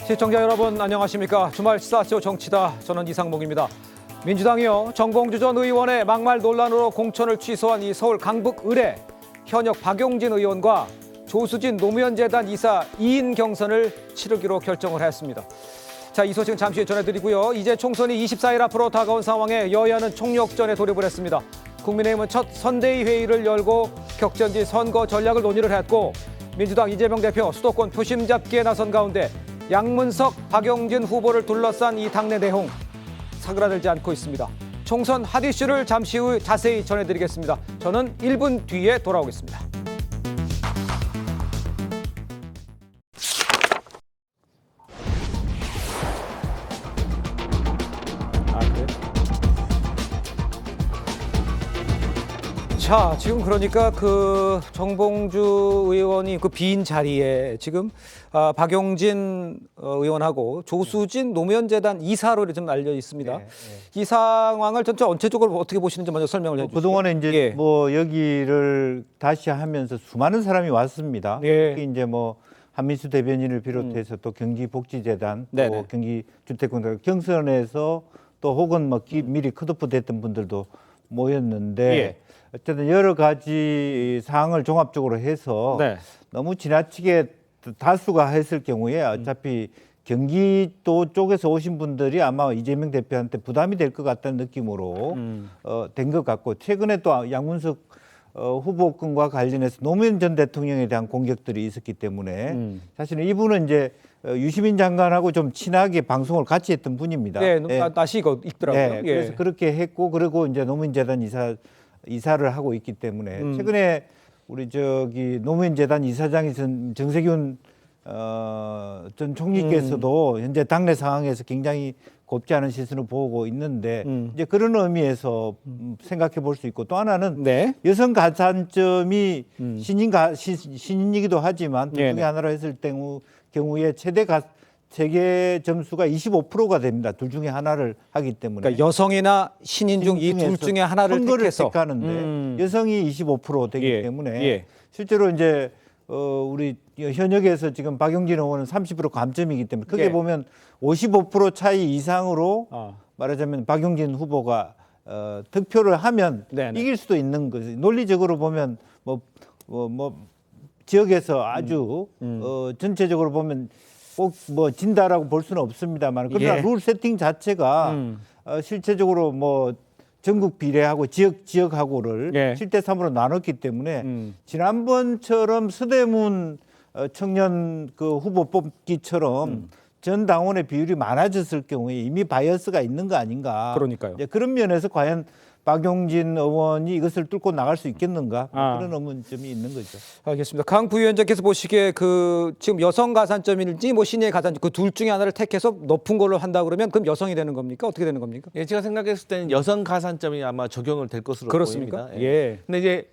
시청자 여러분 안녕하십니까. 주말 시사쇼 정치다. 저는 이상목입니다. 민주당이요. 정봉주 전 의원의 막말 논란으로 공천을 취소한 이 서울 강북 의뢰 현역 박용진 의원과 조수진 노무현재단 이사 2인 경선을 치르기로 결정을 했습니다. 자, 이 소식은 잠시 후에 전해드리고요. 이제 총선이 24일 앞으로 다가온 상황에 여야는 총력전에 돌입을 했습니다. 국민의힘은 첫 선대위 회의를 열고 격전지 선거 전략을 논의를 했고, 민주당 이재명 대표 수도권 표심 잡기에 나선 가운데 양문석, 박용진 후보를 둘러싼 이 당내 내용 사그라들지 않고 있습니다. 총선 핫 이슈를 잠시 후 자세히 전해드리겠습니다. 저는 1분 뒤에 돌아오겠습니다. 자, 지금 그러니까 그 정봉주 의원이 그 빈 자리에 지금 박용진 의원하고 조수진 노무현재단 이사로 좀 알려 있습니다. 이 상황을 전체적으로 어떻게 보시는지 먼저 설명을 해주시죠. 그동안에 이제 뭐 여기를 다시 하면서 수많은 사람이 왔습니다. 특히 이제 뭐 한민수 대변인을 비롯해서 또 경기복지재단, 또 경기주택공단 경선에서 또 혹은 뭐 미리 컷오프 됐던 분들도 모였는데 어쨌든 여러 가지 사항을 종합적으로 해서 너무 지나치게 다수가 했을 경우에 어차피 경기도 쪽에서 오신 분들이 아마 이재명 대표한테 부담이 될 것 같다는 느낌으로 된 것 같고, 최근에 또 양문석 후보권과 관련해서 노무현 전 대통령에 대한 공격들이 있었기 때문에 사실은 이분은 이제 유시민 장관하고 좀 친하게 방송을 같이 했던 분입니다. 낯이 있더라고요. 그래서 그렇게 했고, 그리고 이제 노무현재단 이사를 하고 있기 때문에 최근에 우리 노무현재단 이사장이신 정세균 전 총리께서도 현재 당내 상황에서 굉장히 곱지 않은 시선을 보고 있는데 이제 그런 의미에서 생각해 볼 수 있고, 또 하나는 여성 가산점이 신인이기도 하지만 둘 중에 하나로 했을 경우에 최대 점수가 25%가 됩니다. 둘 중에 하나를 하기 때문에. 그러니까 여성이나 신인 중 이 둘 중에 하나를 택해서 택하는데 여성이 25% 되기 때문에 실제로 이제 우리 현역에서 지금 박용진 의원은 30% 감점이기 때문에 크게 보면 55% 차이 이상으로 말하자면 박용진 후보가 득표를 하면 이길 수도 있는 거죠. 논리적으로 보면 뭐 지역에서 아주 전체적으로 보면 꼭 뭐 진다라고 볼 수는 없습니다만, 그러나 룰 세팅 자체가 실제적으로 뭐 전국 비례하고 지역하고를 7대 3으로 나눴기 때문에 지난번처럼 서대문 청년 그 후보 뽑기처럼 전 당원의 비율이 많아졌을 경우에 이미 바이어스가 있는 거 아닌가. 그러니까요. 그런 면에서 과연 박용진 의원이 이것을 뚫고 나갈 수 있겠는가, 그런 의문점이 있는 거죠. 알겠습니다. 강 부위원장께서 보시기에 지금 여성 가산점일지 뭐 신의 가산점 그 둘 중에 하나를 택해서 높은 걸로 한다 그러면 그럼 여성이 되는 겁니까? 어떻게 되는 겁니까? 제가 생각했을 때는 여성 가산점이 아마 적용을 될 것으로 그렇습니까? 보입니다. 근데 이제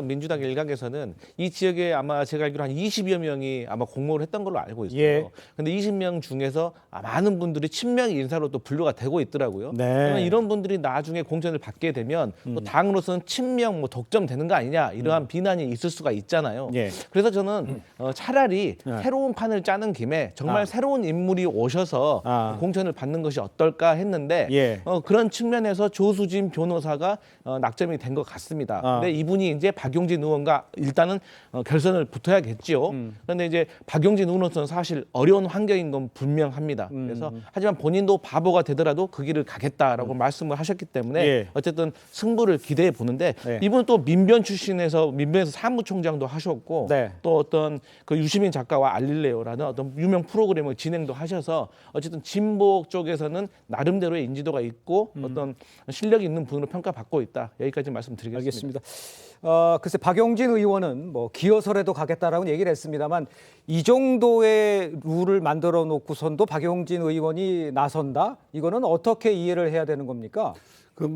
민주당 일각에서는 이 지역에 아마 제가 알기로 한 20여 명이 아마 공모를 했던 걸로 알고 있어요. 근데 20명 중에서 많은 분들이 친명 인사로 또 분류가 되고 있더라고요. 그러면 이런 분들이 나중에 공천을 받게 되면 또 당으로서는 친명 독점 되는 거 아니냐, 이러한 비난이 있을 수가 있잖아요. 그래서 저는 차라리 새로운 판을 짜는 김에 정말 새로운 인물이 오셔서 공천을 받는 것이 어떨까 했는데 그런 측면에서 조수진 변호사가 낙점이 된 것 같습니다. 근데 이분이 이제 박용진 의원과 일단은 결선을 붙어야겠지요. 그런데 이제 박용진 의원으로서는 사실 어려운 환경인 건 분명합니다. 그래서 하지만 본인도 바보가 되더라도 그 길을 가겠다라고 말씀을 하셨기 때문에 어쨌든 승부를 기대해 보는데, 이분은 또 민변에서 사무총장도 하셨고 또 어떤 그 유시민 작가와 알릴레오라는 어떤 유명 프로그램을 진행도 하셔서 어쨌든 진보 쪽에서는 나름대로의 인지도가 있고 어떤 실력이 있는 분으로 평가받고 있다. 여기까지 말씀드리겠습니다. 알겠습니다. 글쎄 박용진 의원은 뭐 기어설에도 가겠다라고 얘기를 했습니다만 이 정도의 룰을 만들어 놓고선도 박용진 의원이 나선다? 이거는 어떻게 이해를 해야 되는 겁니까?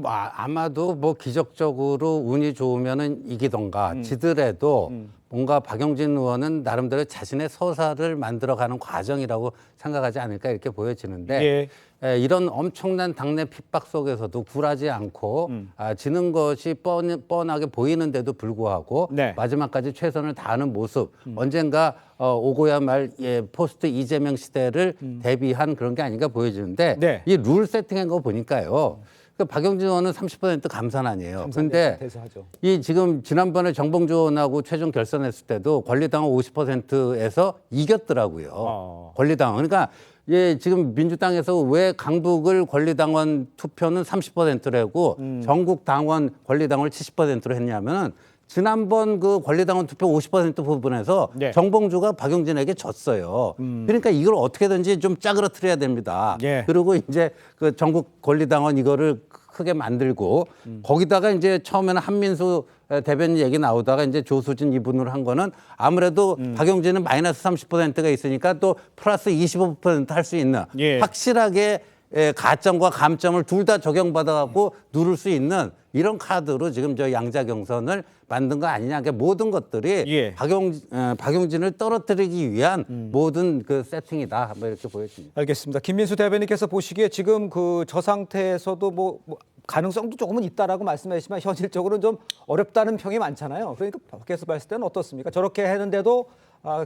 아마도 뭐 기적적으로 운이 좋으면은 이기던가 지더라도 뭔가 박용진 의원은 나름대로 자신의 서사를 만들어가는 과정이라고 생각하지 않을까 이렇게 보여지는데 이런 엄청난 당내 핍박 속에서도 굴하지 않고 지는 것이 뻔하게 보이는데도 불구하고 마지막까지 최선을 다하는 모습 언젠가 오고야 말 포스트 이재명 시대를 대비한 그런 게 아닌가 보여지는데 이 룰 세팅한 거 보니까요. 박용진 의원은 30% 감산아니에요. 그런데 이 지금 지난번에 정봉주 의원하고 최종 결선했을 때도 권리당원 50%에서 이겼더라고요. 권리당원. 그러니까 지금 민주당에서 왜 강북을 권리당원 투표는 30%라고 전국 당원 권리당원을 70%로 했냐면은 지난번 그 권리당원 투표 50% 부분에서 정봉주가 박용진에게 졌어요. 그러니까 이걸 어떻게든지 좀 짜그러뜨려야 됩니다. 그리고 이제 그 전국 권리당원 이거를 크게 만들고 거기다가 이제 처음에는 한민수 대변인 얘기 나오다가 이제 조수진 이분으로 한 거는 아무래도 박용진은 마이너스 30%가 있으니까 또 플러스 25% 할 수 있는 확실하게 가점과 감점을 둘 다 적용받아갖고 누를 수 있는 이런 카드로 지금 저 양자 경선을 만든 거 아니냐. 그러니까 모든 것들이 박용진을 떨어뜨리기 위한 모든 그 세팅이다. 뭐 이렇게 보여집니다. 알겠습니다. 김민수 대변인께서 보시기에 지금 그 저 상태에서도 뭐 가능성도 조금은 있다라고 말씀하시지만 현실적으로는 좀 어렵다는 평이 많잖아요. 그러니까 밖에서 봤을 때는 어떻습니까? 저렇게 했는데도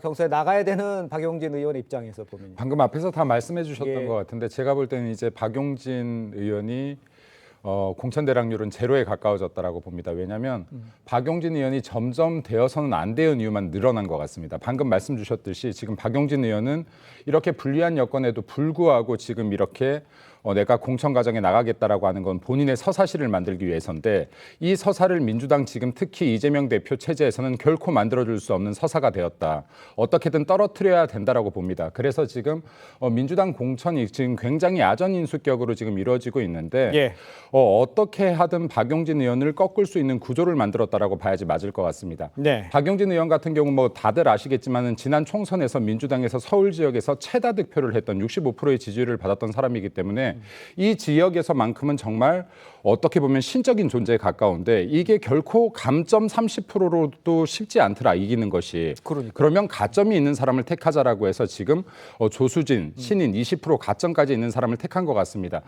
경선에 나가야 되는 박용진 의원의 입장에서 보면 방금 앞에서 다 말씀해 주셨던 것 같은데 제가 볼 때는 이제 박용진 의원이 공천 대락률은 제로에 가까워졌다라고 봅니다. 왜냐하면 박용진 의원이 점점 되어서는 안 되는 이유만 늘어난 것 같습니다. 방금 말씀 주셨듯이 지금 박용진 의원은 이렇게 불리한 여건에도 불구하고 지금 이렇게 내가 공천 과정에 나가겠다라고 하는 건 본인의 서사실을 만들기 위해서인데 이 서사를 민주당 지금 특히 이재명 대표 체제에서는 결코 만들어줄 수 없는 서사가 되었다. 어떻게든 떨어뜨려야 된다라고 봅니다. 그래서 지금 민주당 공천이 지금 굉장히 야전인수격으로 지금 이루어지고 있는데 어떻게 하든 박용진 의원을 꺾을 수 있는 구조를 만들었다라고 봐야지 맞을 것 같습니다. 박용진 의원 같은 경우 뭐 다들 아시겠지만은 지난 총선에서 민주당에서 서울 지역에서 최다 득표를 했던 65%의 지지율을 받았던 사람이기 때문에 이 지역에서만큼은 정말 어떻게 보면 신적인 존재에 가까운데 이게 결코 감점 30%로도 쉽지 않더라 이기는 것이. 그러면 가점이 있는 사람을 택하자라고 해서 지금 조수진, 신인 20% 가점까지 있는 사람을 택한 것 같습니다.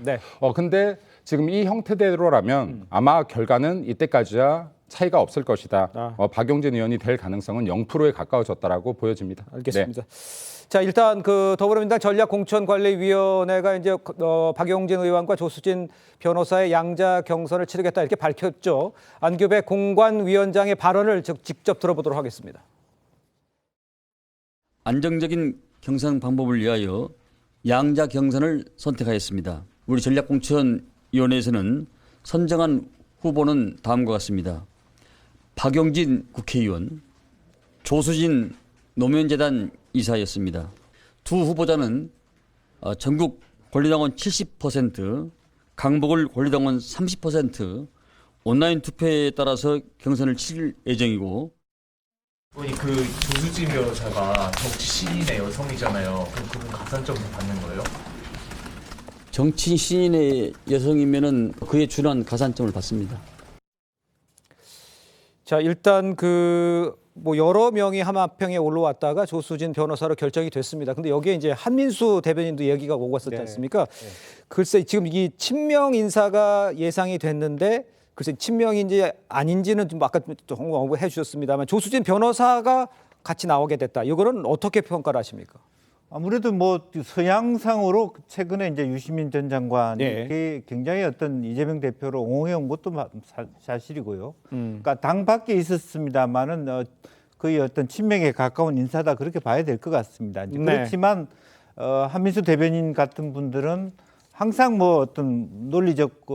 근데 지금 이 형태대로라면 아마 결과는 이때까지야 차이가 없을 것이다. 박용진 의원이 될 가능성은 0%에 가까워졌다라고 보여집니다. 알겠습니다. 자, 일단 그 더불어민주당 전략공천관리위원회가 이제 박용진 의원과 조수진 변호사의 양자 경선을 치르겠다 이렇게 밝혔죠. 안규배 공관위원장의 발언을 직접 들어보도록 하겠습니다. 안정적인 경선 방법을 위하여 양자 경선을 선택하였습니다. 우리 전략공천위원회에서는 선정한 후보는 다음과 같습니다. 박용진 국회의원, 조수진 노무현재단 이사였습니다. 두 후보자는 전국 권리당원 70%, 강북을 권리당원 30% 온라인 투표에 따라서 경선을 치를 예정이고 그 조수진 변호사가 정치 신인의 여성이잖아요. 그럼 그분 가산점을 받는 거예요? 정치 신인의 여성이면은 그에 준한 가산점을 받습니다. 자, 일단 뭐 여러 명이 하마평에 올라왔다가 조수진 변호사로 결정이 됐습니다. 근데 여기에 이제 한민수 대변인도 얘기가 오고 왔었지 않습니까? 글쎄 지금 이 친명 인사가 예상이 됐는데 글쎄 친명인지 아닌지는 좀 아까 좀 언급해 주셨습니다만 조수진 변호사가 같이 나오게 됐다. 이거는 어떻게 평가를 하십니까? 아무래도 뭐 서양상으로 최근에 이제 유시민 전 장관이 굉장히 어떤 이재명 대표를 옹호해온 것도 사실이고요. 그러니까 당 밖에 있었습니다만은 거의 어떤 친명에 가까운 인사다 그렇게 봐야 될 것 같습니다. 그렇지만 한민수 대변인 같은 분들은 항상 뭐 어떤 논리적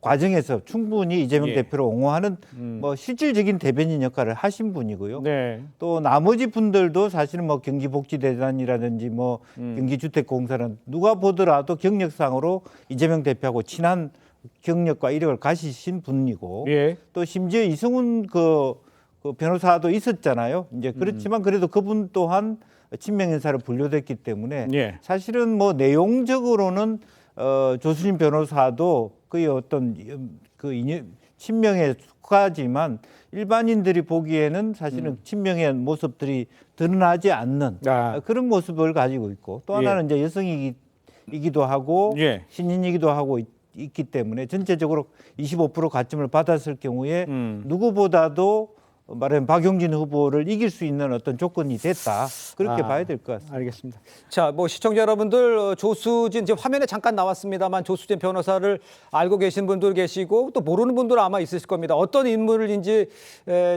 과정에서 충분히 이재명 대표를 옹호하는 뭐 실질적인 대변인 역할을 하신 분이고요. 또 나머지 분들도 사실은 뭐 경기복지대단이라든지 뭐 경기주택공사는 누가 보더라도 경력상으로 이재명 대표하고 친한 경력과 이력을 가지신 분이고 또 심지어 이승훈 그 변호사도 있었잖아요. 이제 그렇지만 그래도 그분 또한 친명 인사로 분류됐기 때문에 사실은 뭐 내용적으로는 조수진 변호사도 거의 어떤 친명에 속하지만 일반인들이 보기에는 사실은 친명의 모습들이 드러나지 않는 그런 모습을 가지고 있고 또 하나는 이제 여성이기도 하고 신인이기도 하고 있기 때문에 전체적으로 25% 가점을 받았을 경우에 누구보다도 말하면 박용진 후보를 이길 수 있는 어떤 조건이 됐다. 그렇게 봐야 될 것 같습니다. 알겠습니다. 자, 뭐 시청자 여러분들 조수진 지금 화면에 잠깐 나왔습니다만 조수진 변호사를 알고 계신 분들 계시고 또 모르는 분들 아마 있으실 겁니다. 어떤 인물인지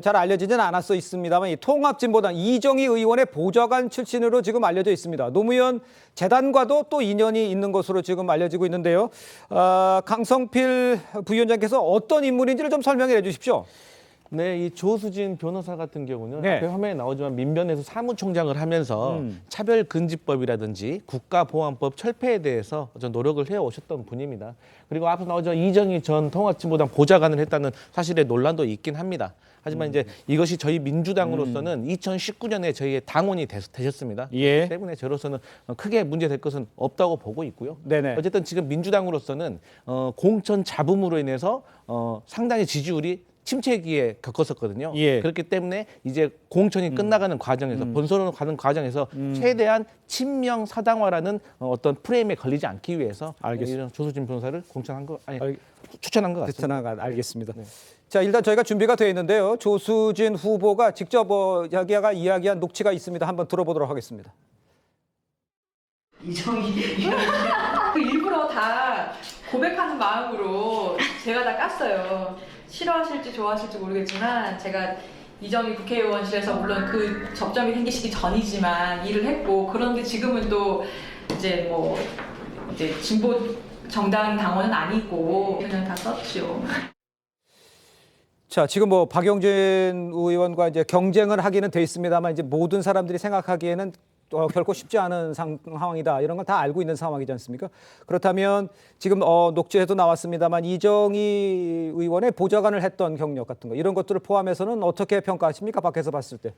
잘 알려지지는 않았어 있습니다만 이 통합진보당 이정희 의원의 보좌관 출신으로 지금 알려져 있습니다. 노무현 재단과도 또 인연이 있는 것으로 지금 알려지고 있는데요. 강성필 부위원장께서 어떤 인물인지를 좀 설명해 주십시오. 네, 이 조수진 변호사 같은 경우는 앞에 화면에 나오지만 민변에서 사무총장을 하면서 차별금지법이라든지 국가보안법 철폐에 대해서 좀 노력을 해오셨던 분입니다. 그리고 앞서 나오지만 이정희 전 통합진보당 보좌관을 했다는 사실의 논란도 있긴 합니다. 하지만 이제 이것이 저희 민주당으로서는 2019년에 저희의 당원이 되셨습니다. 그렇기 때문에 저로서는 크게 문제될 것은 없다고 보고 있고요. 어쨌든 지금 민주당으로서는 공천 잡음으로 인해서 상당히 지지율이 침체기에 겪었었거든요. 그렇기 때문에 이제 공천이 끝나가는 과정에서 본선으로 가는 과정에서 최대한 친명 사당화라는 어떤 프레임에 걸리지 않기 위해서 이런 조수진 변호사를 추천한 것 같습니다. 알겠습니다. 자, 일단 저희가 준비가 되어 있는데요. 조수진 후보가 직접 자기가 이야기한 녹취가 있습니다. 한번 들어보도록 하겠습니다. 이정희 일부러 다 고백하는 마음으로 제가 다 깠어요. 싫어하실지 좋아하실지 모르겠지만 제가 이정희 국회의원실에서 물론 그 접점이 생기시기 전이지만 일을 했고 그런데 지금은 또 이제 진보 정당 당원은 아니고 그냥 다 썼죠. 자, 지금 박용진 의원과 이제 경쟁을 하기는 돼 있습니다만 이제 모든 사람들이 생각하기에는 결코 쉽지 않은 상황이다. 이런 건 다 알고 있는 상황이지 않습니까? 그렇다면 지금 녹취에도 나왔습니다만 이정희 의원의 보좌관을 했던 경력 같은 거 이런 것들을 포함해서는 어떻게 평가하십니까? 밖에서 봤을 때.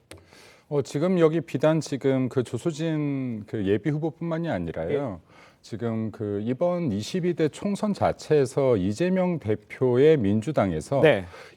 지금 여기 비단 지금 그 조수진 그 예비 후보뿐만이 아니라요. 지금 그 이번 22대 총선 자체에서 이재명 대표의 민주당에서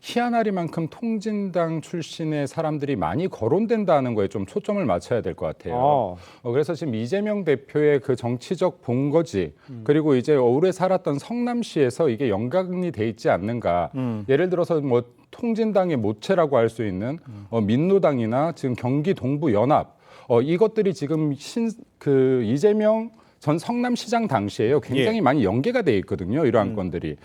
희한하리만큼 통진당 출신의 사람들이 많이 거론된다는 거에 좀 초점을 맞춰야 될 것 같아요. 그래서 지금 이재명 대표의 그 정치적 본거지 그리고 이제 오래 살았던 성남시에서 이게 연관이 돼 있지 않는가. 예를 들어서 뭐 통진당의 모체라고 할 수 있는 민노당이나 지금 경기 동부 연합 이것들이 지금 이재명 전 성남시장 당시에요. 굉장히 많이 연계가 돼 있거든요. 이러한 건들이.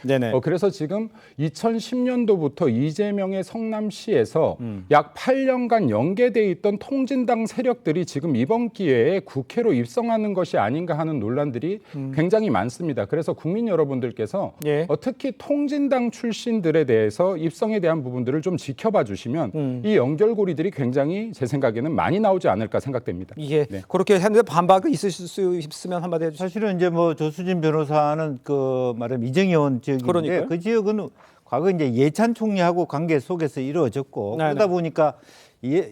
그래서 지금 2010년도부터 이재명의 성남시에서 약 8년간 연계돼 있던 통진당 세력들이 지금 이번 기회에 국회로 입성하는 것이 아닌가 하는 논란들이 굉장히 많습니다. 그래서 국민 여러분들께서 특히 통진당 출신들에 대해서 입성에 대한 부분들을 좀 지켜봐 주시면 이 연결고리들이 굉장히 제 생각에는 많이 나오지 않을까 생각됩니다. 그렇게 했는데 반박이 있으실 수 있으면 한마디 해주시죠. 사실은 이제 조수진 변호사는 말하면 이정희 의원 지역인데 그 지역은 과거 이제 예찬 총리하고 관계 속에서 이루어졌고 그러다 보니까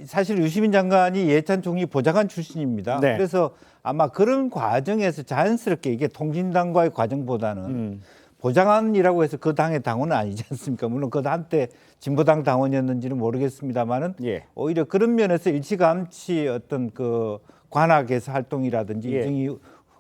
사실 유시민 장관이 예찬 총리 보좌관 출신입니다. 그래서 아마 그런 과정에서 자연스럽게 이게 통진당과의 과정보다는 보좌관이라고 해서 그 당의 당원은 아니지 않습니까? 물론 그 한때 진보당 당원이었는지는 모르겠습니다만은 오히려 그런 면에서 일찌감치 어떤 그 관악에서 활동이라든지 이정희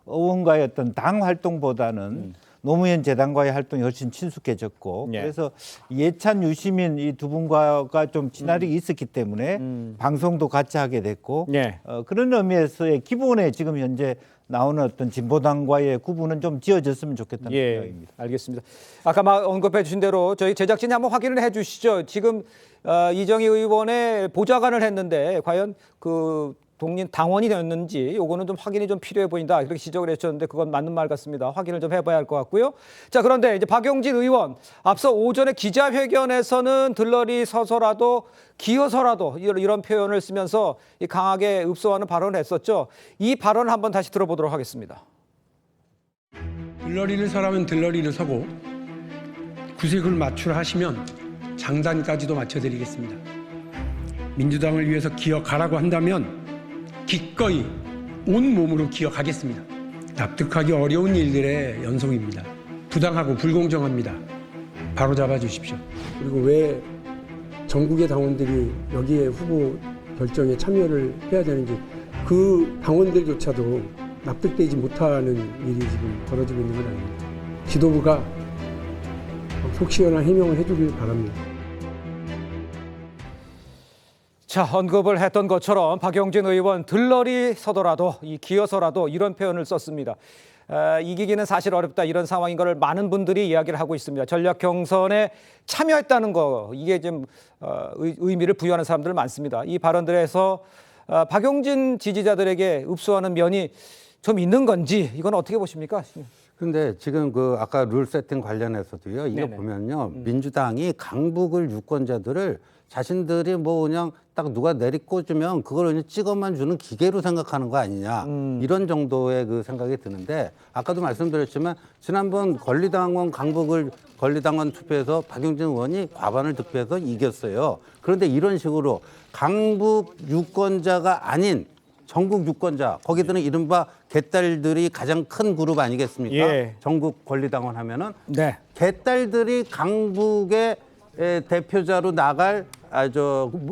의원과의 어떤 당 활동보다는 노무현 재단과의 활동이 훨씬 친숙해졌고 그래서 예찬, 유시민 이 두 분과가 좀 친화력이 있었기 때문에 방송도 같이 하게 됐고 그런 의미에서의 기본에 지금 현재 나오는 어떤 진보당과의 구분은 좀 지어졌으면 좋겠다는 생각입니다. 알겠습니다. 아까 언급해 주신 대로 저희 제작진이 한번 확인을 해 주시죠. 지금 이정희 의원의 보좌관을 했는데 과연 그 동린 당원이 되었는지 요거는 좀 확인이 좀 필요해 보인다 이렇게 지적을 해주셨는데 그건 맞는 말 같습니다. 확인을 좀 해봐야 할 것 같고요. 자, 그런데 이제 박용진 의원 앞서 오전에 기자회견에서는 들러리 서서라도 기어서라도 이런 표현을 쓰면서 강하게 읍소하는 발언을 했었죠. 이 발언을 한번 다시 들어보도록 하겠습니다. 들러리를 서라면 들러리를 서고 구색을 맞추하시면 장단까지도 맞춰드리겠습니다. 민주당을 위해서 기어가라고 한다면 기꺼이 온 몸으로 기어가겠습니다. 납득하기 어려운 일들의 연속입니다. 부당하고 불공정합니다. 바로잡아 주십시오. 그리고 왜 전국의 당원들이 여기에 후보 결정에 참여를 해야 되는지 그 당원들조차도 납득되지 못하는 일이 지금 벌어지고 있는 건 아닙니다. 지도부가 속 시원한 해명을 해주길 바랍니다. 자, 언급을 했던 것처럼 박용진 의원 들러리 서더라도 기어서라도 이런 표현을 썼습니다. 이기기는 사실 어렵다 이런 상황인 것을 많은 분들이 이야기를 하고 있습니다. 전략 경선에 참여했다는 거 이게 좀 의미를 부여하는 사람들 많습니다. 이 발언들에서 박용진 지지자들에게 읍소하는 면이 좀 있는 건지 이건 어떻게 보십니까? 근데 지금 그 아까 룰 세팅 관련해서도요. 이거 네네. 보면요. 민주당이 강북을 유권자들을 자신들이 뭐 그냥 딱 누가 내리꽂으면 그걸 그냥 찍어만 주는 기계로 생각하는 거 아니냐. 이런 정도의 그 생각이 드는데 아까도 말씀드렸지만 지난번 권리당원 강북을 권리당원 투표에서 박용진 의원이 과반을 득표해서 이겼어요. 그런데 이런 식으로 강북 유권자가 아닌 전국 유권자 거기들은 이른바 개딸들이 가장 큰 그룹 아니겠습니까? 예. 전국 권리당원 하면은 네. 개딸들이 강북의 대표자로 나갈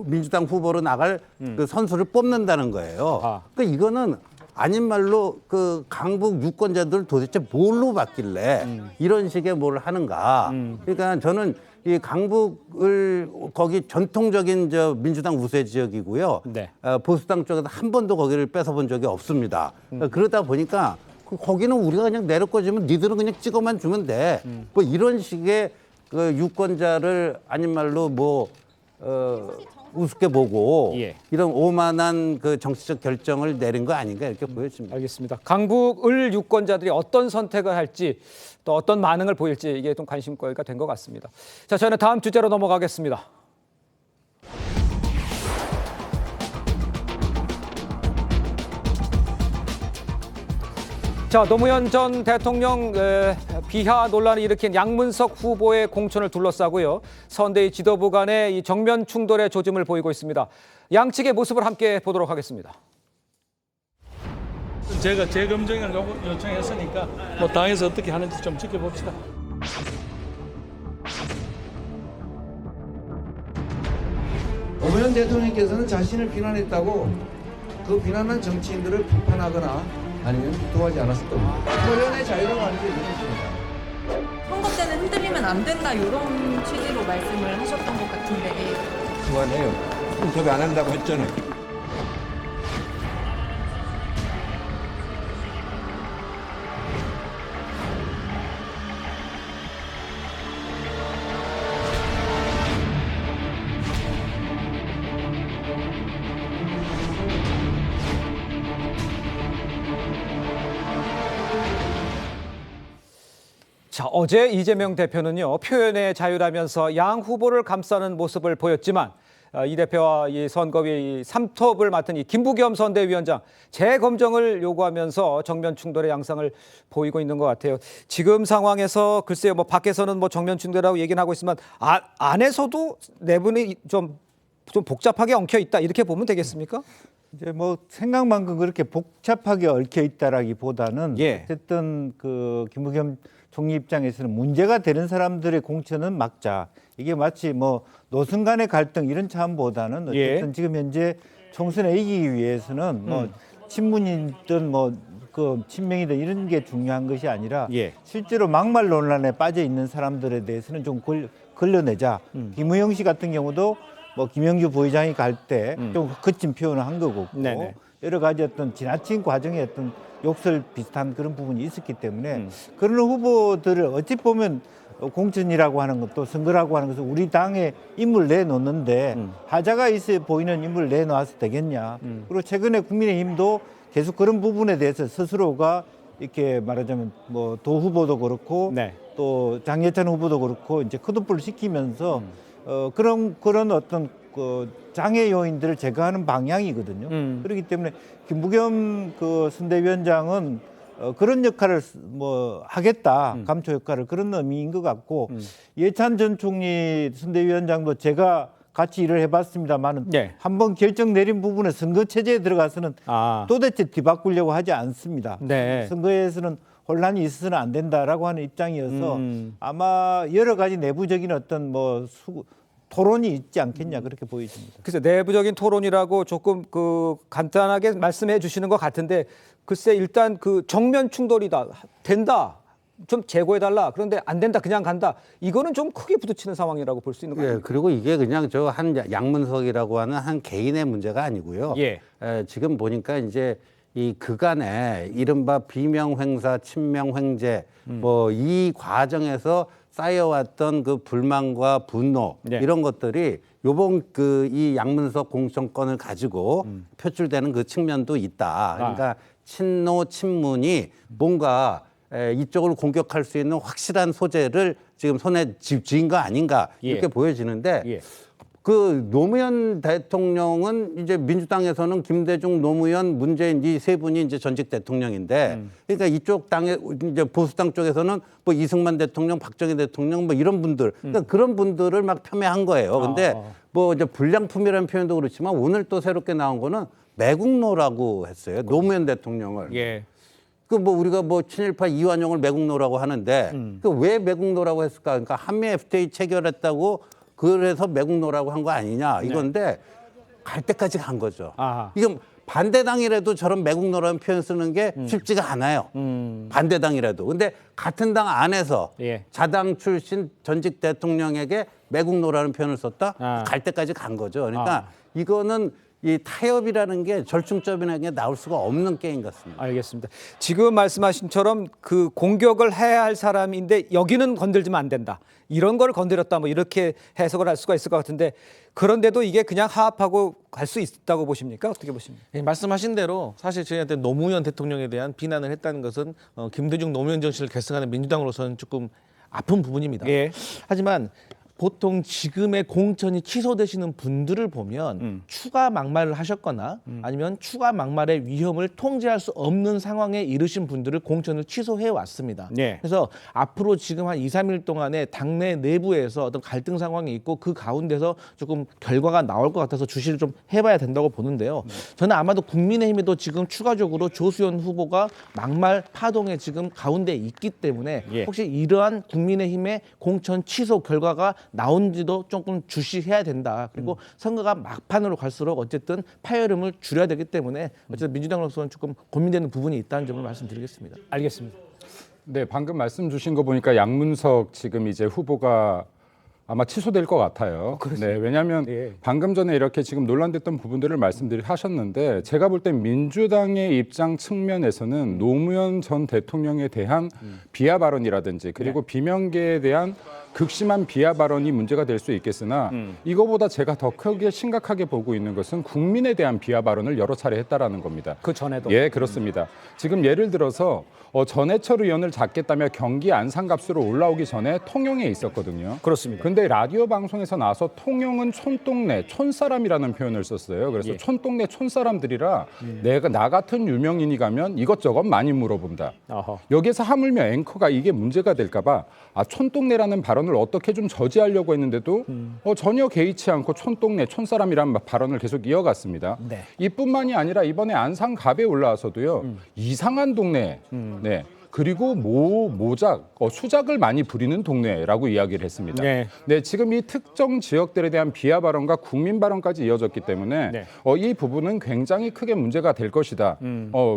민주당 후보로 나갈 그 선수를 뽑는다는 거예요. 아하. 그러니까 이거는 아닌 말로 그 강북 유권자들 도대체 뭘로 받길래 이런 식의 뭘 하는가. 그러니까 저는 이 강북을 거기 전통적인 민주당 우세 지역이고요. 네. 보수당 쪽에서 한 번도 거기를 뺏어본 적이 없습니다. 그러다 보니까 거기는 우리가 그냥 내려꽂으면 니들은 그냥 찍어만 주면 돼. 뭐 이런 식의 그 유권자를 아닌 말로 뭐 우습게 보고 예. 이런 오만한 그 정치적 결정을 내린 거 아닌가 이렇게 보여집니다. 알겠습니다. 강북을 유권자들이 어떤 선택을 할지 또 어떤 반응을 보일지 이게 좀 관심거리가 된 것 같습니다. 자, 저희는 다음 주제로 넘어가겠습니다. 자, 노무현 전 대통령 비하 논란을 일으킨 양문석 후보의 공천을 둘러싸고요. 선대위 지도부 간의 이 정면 충돌의 조짐을 보이고 있습니다. 양측의 모습을 함께 보도록 하겠습니다. 제가 재검증을 요청했으니까 뭐 당에서 어떻게 하는지 좀 지켜봅시다. 노무현 대통령께서는 자신을 비난했다고 그 비난한 정치인들을 비판하거나 아니면 비토하지 않았을 겁니다. 표현의 자유라고 하는 게 이런 것입니다. 선거 때는 흔들리면 안 된다 이런 취지로 말씀을 하셨던 것 같은데 그만해요. 인터뷰 안 한다고 했잖아요. 자, 어제 이재명 대표는요, 표현의 자유라면서 양 후보를 감싸는 모습을 보였지만 이 대표와 이 선거위 3톱을 맡은 이 김부겸 선대위원장 재검정을 요구하면서 정면 충돌의 양상을 보이고 있는 것 같아요. 지금 상황에서 글쎄요, 뭐 밖에서는 뭐 정면 충돌이라고 얘기는 하고 있지만 안에서도 내분이 좀 복잡하게 엉켜 있다 이렇게 보면 되겠습니까? 이제 뭐 생각만큼 그렇게 복잡하게 얽혀 있다라기보다는 예. 어쨌든 그 김부겸 총리 입장에서는 문제가 되는 사람들의 공천은 막자. 이게 마치 뭐 노선 간의 갈등 이런 차원보다는 어쨌든 예. 지금 현재 총선에 이기기 위해서는 뭐 친문이든 뭐 그 친명이든 이런 게 중요한 것이 아니라 예. 실제로 막말 논란에 빠져 있는 사람들에 대해서는 좀 걸려내자. 김우영 씨 같은 경우도 뭐 김영주 부회장이 갈 때 좀 거친 표현을 한 거고 네네. 여러 가지 어떤 지나친 과정에 어떤 욕설 비슷한 그런 부분이 있었기 때문에 그런 후보들을 어찌 보면 공천이라고 하는 것도 선거라고 하는 것은 우리 당의 인물 내놓는데 하자가 있어 보이는 인물 내놓아서 되겠냐. 그리고 최근에 국민의힘도 계속 그런 부분에 대해서 스스로가 이렇게 말하자면 뭐 도 후보도 그렇고 네. 또 장예찬 후보도 그렇고 이제 컷오프를 시키면서 그런 어떤 그 장애 요인들을 제거하는 방향이거든요. 그렇기 때문에 김부겸 그 선대위원장은 그런 역할을 뭐 하겠다, 감초 역할을 그런 의미인 것 같고 이해찬 전 총리 선대위원장도 제가 같이 일을 해봤습니다만은 네. 한번 결정 내린 부분에 선거 체제에 들어가서는 도대체 뒤바꾸려고 하지 않습니다. 네. 선거에서는 혼란이 있어서는 안 된다라고 하는 입장이어서 아마 여러 가지 내부적인 어떤 뭐 토론이 있지 않겠냐 그렇게 보여집니다. 글쎄 내부적인 토론이라고 조금 그 간단하게 말씀해 주시는 것 같은데 글쎄 일단 그 정면 충돌이다 된다 좀 제고해 달라 그런데 안 된다 그냥 간다 이거는 좀 크게 부딪히는 상황이라고 볼 수 있는 거예요. 예, 그리고 이게 그냥 저 한 양문석이라고 하는 한 개인의 문제가 아니고요. 예. 지금 보니까 이제 이 그간에 이른바 비명횡사, 친명횡재 뭐 이 과정에서 쌓여왔던 그 불만과 분노 네. 이런 것들이 요번 그 이 양문석 공천권을 가지고 표출되는 그 측면도 있다. 그러니까 친노 친문이 뭔가 이쪽을 공격할 수 있는 확실한 소재를 지금 손에 쥐인 거 아닌가 이렇게 보여지는데 예. 그 노무현 대통령은 이제 민주당에서는 김대중, 노무현, 문재인 이 세 분이 이제 전직 대통령인데 그러니까 이쪽 당에 이제 보수당 쪽에서는 뭐 이승만 대통령, 박정희 대통령 뭐 이런 분들 그러니까 그런 분들을 막 폄훼한 거예요. 근데 뭐 이제 불량품이라는 표현도 그렇지만 오늘 또 새롭게 나온 거는 매국노라고 했어요. 노무현 대통령을. 예. 그 뭐 우리가 뭐 친일파 이완용을 매국노라고 하는데 그 왜 매국노라고 했을까? 그러니까 한미 FTA 체결했다고 그래서 매국노라고 한 거 아니냐 이건데 갈 때까지 간 거죠. 아하. 이건 반대당이라도 저런 매국노라는 표현 쓰는 게 쉽지가 않아요. 반대당이라도. 근데 같은 당 안에서 예. 자당 출신 전직 대통령에게 매국노라는 표현을 썼다? 갈 때까지 간 거죠. 그러니까 이거는 이 타협이라는 게 절충점이라는 게 나올 수가 없는 게임 같습니다. 알겠습니다. 지금 말씀하신처럼 그 공격을 해야 할 사람인데 여기는 건들지면 안 된다. 이런 걸 건드렸다 뭐 이렇게 해석을 할 수가 있을 것 같은데 그런데도 이게 그냥 화합하고 갈 수 있다고 보십니까? 어떻게 보십니까? 예, 말씀하신 대로 사실 저희한테 노무현 대통령에 대한 비난을 했다는 것은 김대중 노무현 정신을 계승하는 민주당으로서는 조금 아픈 부분입니다. 예. 하지만 보통 지금의 공천이 취소되시는 분들을 보면 추가 막말을 하셨거나 아니면 추가 막말의 위험을 통제할 수 없는 상황에 이르신 분들을 공천을 취소해 왔습니다. 예. 그래서 앞으로 지금 한 2, 3일 동안에 당내 내부에서 어떤 갈등 상황이 있고 그 가운데서 조금 결과가 나올 것 같아서 주시를 좀 해봐야 된다고 보는데요. 저는 아마도 국민의힘에도 지금 추가적으로 조수연 후보가 막말 파동에 지금 가운데 있기 때문에 예. 혹시 이러한 국민의힘의 공천 취소 결과가 나온지도 조금 주시해야 된다. 그리고 선거가 막판으로 갈수록 어쨌든 파열음을 줄여야 되기 때문에 어쨌든 민주당으로서는 조금 고민되는 부분이 있다는 점을 말씀드리겠습니다. 알겠습니다. 네, 방금 말씀 주신 거 보니까 양문석 지금 이제 후보가 아마 취소될 것 같아요. 네, 왜냐하면 방금 전에 이렇게 지금 논란됐던 부분들을 하셨는데 제가 볼 땐 민주당의 입장 측면에서는 노무현 전 대통령에 대한 비하 발언이라든지 그리고 비명계에 대한 극심한 비하 발언이 문제가 될 수 있겠으나 이거보다 제가 더 크게 심각하게 보고 있는 것은 국민에 대한 비하 발언을 여러 차례 했다라는 겁니다. 그 전에도. 예, 그렇습니다. 지금 예를 들어서 전해철 의원을 잡겠다며 경기 안산갑수로 올라오기 전에 통영에 있었거든요. 그렇습니다. 근데 라디오 방송에서 나와서 통영은 촌동네, 촌사람이라는 표현을 썼어요. 그래서 촌동네 촌사람들이라 나 같은 유명인이 가면 이것저것 많이 물어본다. 어허. 여기에서 하물며 앵커가 이게 문제가 될까 봐 촌동네라는 발언을 어떻게 좀 저지하려고 했는데도 전혀 개의치 않고 촌동네, 촌사람이라는 발언을 계속 이어갔습니다. 네. 이뿐만이 아니라 이번에 안산갑에 올라와서도요. 이상한 동네, 네. 그리고 모작, 수작을 많이 부리는 동네라고 이야기를 했습니다. 네. 네, 지금 이 특정 지역들에 대한 비하 발언과 국민 발언까지 이어졌기 때문에 네. 이 부분은 굉장히 크게 문제가 될 것이다.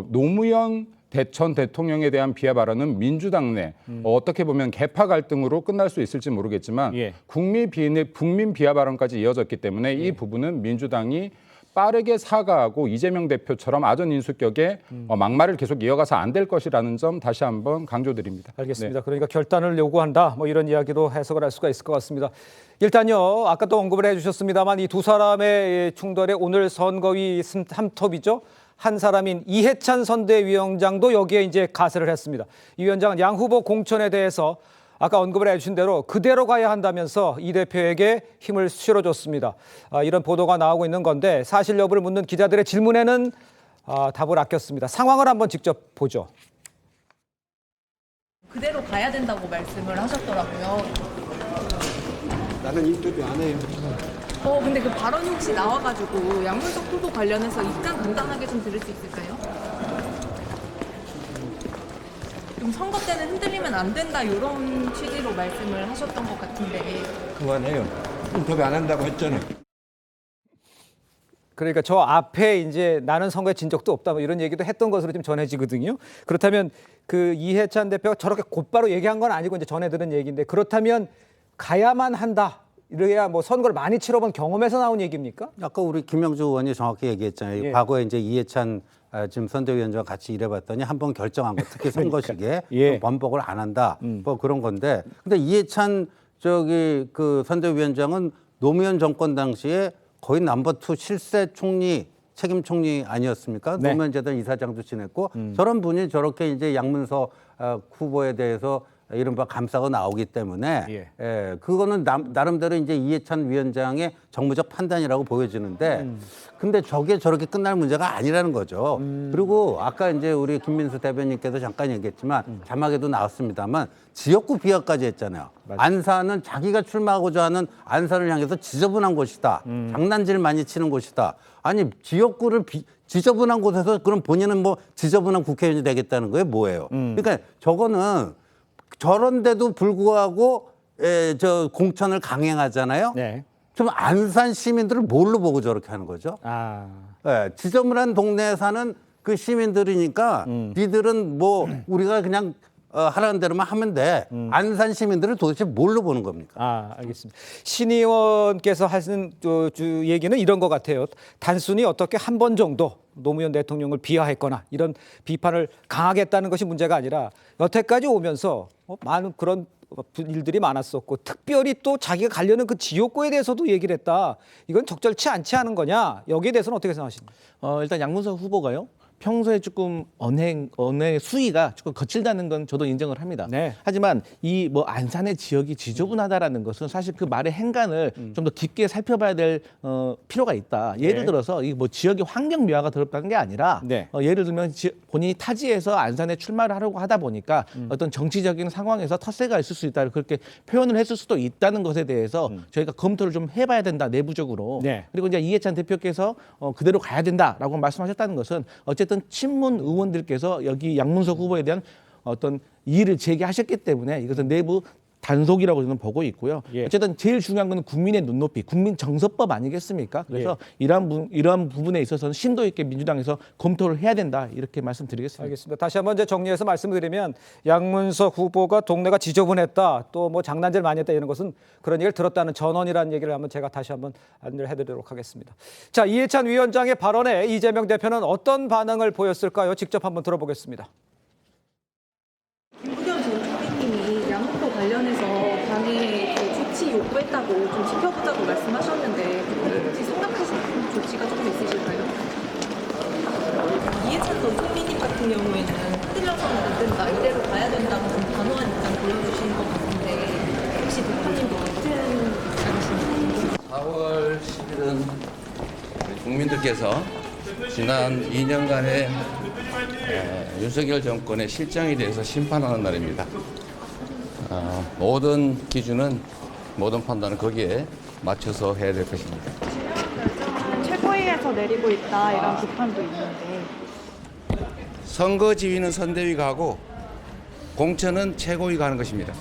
노무현 전 대통령에 대한 비하 발언은 민주당 내 어떻게 보면 계파 갈등으로 끝날 수 있을지 모르겠지만 예. 국민 비하 발언까지 이어졌기 때문에 이 부분은 민주당이 빠르게 사과하고 이재명 대표처럼 아전 인수격에 막말을 계속 이어가서 안 될 것이라는 점 다시 한번 강조드립니다. 알겠습니다. 그러니까 결단을 요구한다. 뭐 이런 이야기도 해석을 할 수가 있을 것 같습니다. 일단요. 아까 또 언급을 해주셨습니다만 이 두 사람의 충돌에 오늘 선거위 삼톱이죠. 한 사람인 이해찬 선대위원장도 여기에 이제 가세를 했습니다. 이 위원장은 양 후보 공천에 대해서 아까 언급을 해주신 대로 그대로 가야 한다면서 이 대표에게 힘을 실어줬습니다. 이런 보도가 나오고 있는 건데 사실 여부를 묻는 기자들의 질문에는 답을 아꼈습니다. 상황을 한번 직접 보죠. 그대로 가야 된다고 말씀을 하셨더라고요. 나는 인터뷰 안 해요. 근데 그 발언이 혹시 나와가지고 양문석 후보 관련해서 입장 간단하게 좀 들을 수 있을까요? 그럼 선거 때는 흔들리면 안 된다 이런 취지로 말씀을 하셨던 것 같은데. 그만해요. 인터뷰 안 한다고 했잖아요. 그러니까 저 앞에 이제 나는 선거에 진 적도 없다 뭐 이런 얘기도 했던 것으로 좀 전해지거든요. 그렇다면 그 이해찬 대표가 저렇게 곧바로 얘기한 건 아니고 이제 전해 들은 얘기인데 그렇다면 가야만 한다. 이래야 뭐 선거를 많이 치러본 경험에서 나온 얘기입니까? 아까 우리 김영주 의원이 정확히 얘기했잖아요. 예. 과거에 이제 이해찬 지금 선대위원장과 같이 일해봤더니 한 번 결정한 거 특히 선거 시기에 예. 번복을 안 한다. 뭐 그런 건데. 근데 이해찬 그 선대위원장은 노무현 정권 당시에 거의 넘버2 실세 총리 책임 총리 아니었습니까? 네. 노무현 재단 이사장도 지냈고 저런 분이 저렇게 이제 양문서 후보에 대해서 이른바 감싸고 나오기 때문에 그거는 나름대로 이제 이해찬 위원장의 정무적 판단이라고 보여지는데 근데 저게 저렇게 끝날 문제가 아니라는 거죠. 그리고 아까 이제 우리 김민수 대변인께서 잠깐 얘기했지만 자막에도 나왔습니다만 지역구 비하까지 했잖아요. 맞아. 안산은 자기가 출마하고자 하는 안산을 향해서 지저분한 곳이다. 장난질 많이 치는 곳이다. 아니 지역구를 지저분한 곳에서 그럼 본인은 뭐 지저분한 국회의원이 되겠다는 거예요? 뭐예요? 그러니까 저거는 저런데도 불구하고 저 공천을 강행하잖아요. 네. 좀 안산 시민들을 뭘로 보고 저렇게 하는 거죠? 지저분한 동네에 사는 그 시민들이니까 니들은 뭐 우리가 그냥 하라는 대로만 하면 돼. 안산 시민들을 도대체 뭘로 보는 겁니까? 알겠습니다. 신 의원께서 하시는 얘기는 이런 것 같아요. 단순히 어떻게 한 번 정도 노무현 대통령을 비하했거나 이런 비판을 강하게 했다는 것이 문제가 아니라 여태까지 오면서 많은 그런 일들이 많았었고 특별히 또 자기가 가려는 그 지역구에 대해서도 얘기를 했다. 이건 적절치 않지 않은 거냐? 여기에 대해서는 어떻게 생각하십니까? 일단 양문석 후보가요. 평소에 조금 언행의 수위가 조금 거칠다는 건 저도 인정을 합니다. 네. 하지만 이 뭐 안산의 지역이 지저분하다라는 것은 사실 그 말의 행간을 좀 더 깊게 살펴봐야 될 필요가 있다. 예를 들어서 이 뭐 지역의 환경 미화가 더럽다는 게 아니라 예를 들면 본인이 타지에서 안산에 출마를 하려고 하다 보니까 어떤 정치적인 상황에서 텃세가 있을 수 있다. 그렇게 표현을 했을 수도 있다는 것에 대해서 저희가 검토를 좀 해봐야 된다. 내부적으로. 그리고 이제 이해찬 대표께서 그대로 가야 된다라고 말씀하셨다는 것은 어쨌든 친문 의원들께서 여기 양문석 후보에 대한 어떤 이의를 제기하셨기 때문에 이것은 내부 단속이라고 저는 보고 있고요. 어쨌든 제일 중요한 건 국민의 눈높이, 국민 정서법 아니겠습니까? 그래서 이러한 부분에 있어서는 심도 있게 민주당에서 검토를 해야 된다 이렇게 말씀드리겠습니다. 알겠습니다. 다시 한번 이제 정리해서 말씀드리면 양문석 후보가 동네가 지저분했다, 또 뭐 장난질 많이 했다 이런 것은 그런 얘기를 들었다는 전언이라는 얘기를 한번 제가 다시 한번 안내를 해드리도록 하겠습니다. 자, 이해찬 위원장의 발언에 이재명 대표는 어떤 반응을 보였을까요? 직접 한번 들어보겠습니다. 김부겸 전 총리님이 양문서 관련해서 당에 조치 요구했다고 좀 지켜보자고 말씀하셨는데 혹시 생각하시는 조치가 조금 있으실까요? 이해찬 전 총리님 같은 경우에는 흔들려서는 안 된다, 이대로 가야 된다고 좀 단호한 입장 보여주신 것 같은데 혹시 대표님도 같은 입장이신지? 4월 10일은 국민들께서 지난 2년간의 윤석열 정권의 실정에 대해서 심판하는 날입니다. 모든 기준은 모든 판단은 거기에 맞춰서 해야 될 것입니다. 결정은 최고위에서 내리고 있다 이런 비판도 있는데 선거 지휘는 선대위가 하고 공천은 최고위가 하는 것입니다.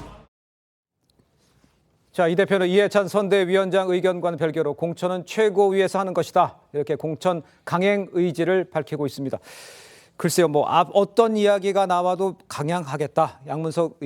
자, 이 대표는 이해찬 선대위원장 의견과는 별개로 공천은 최고위에서 하는 것이다. 이렇게 공천 강행 의지를 밝히고 있습니다. 글쎄요, 뭐 어떤 이야기가 나와도 강행하겠다. 양문석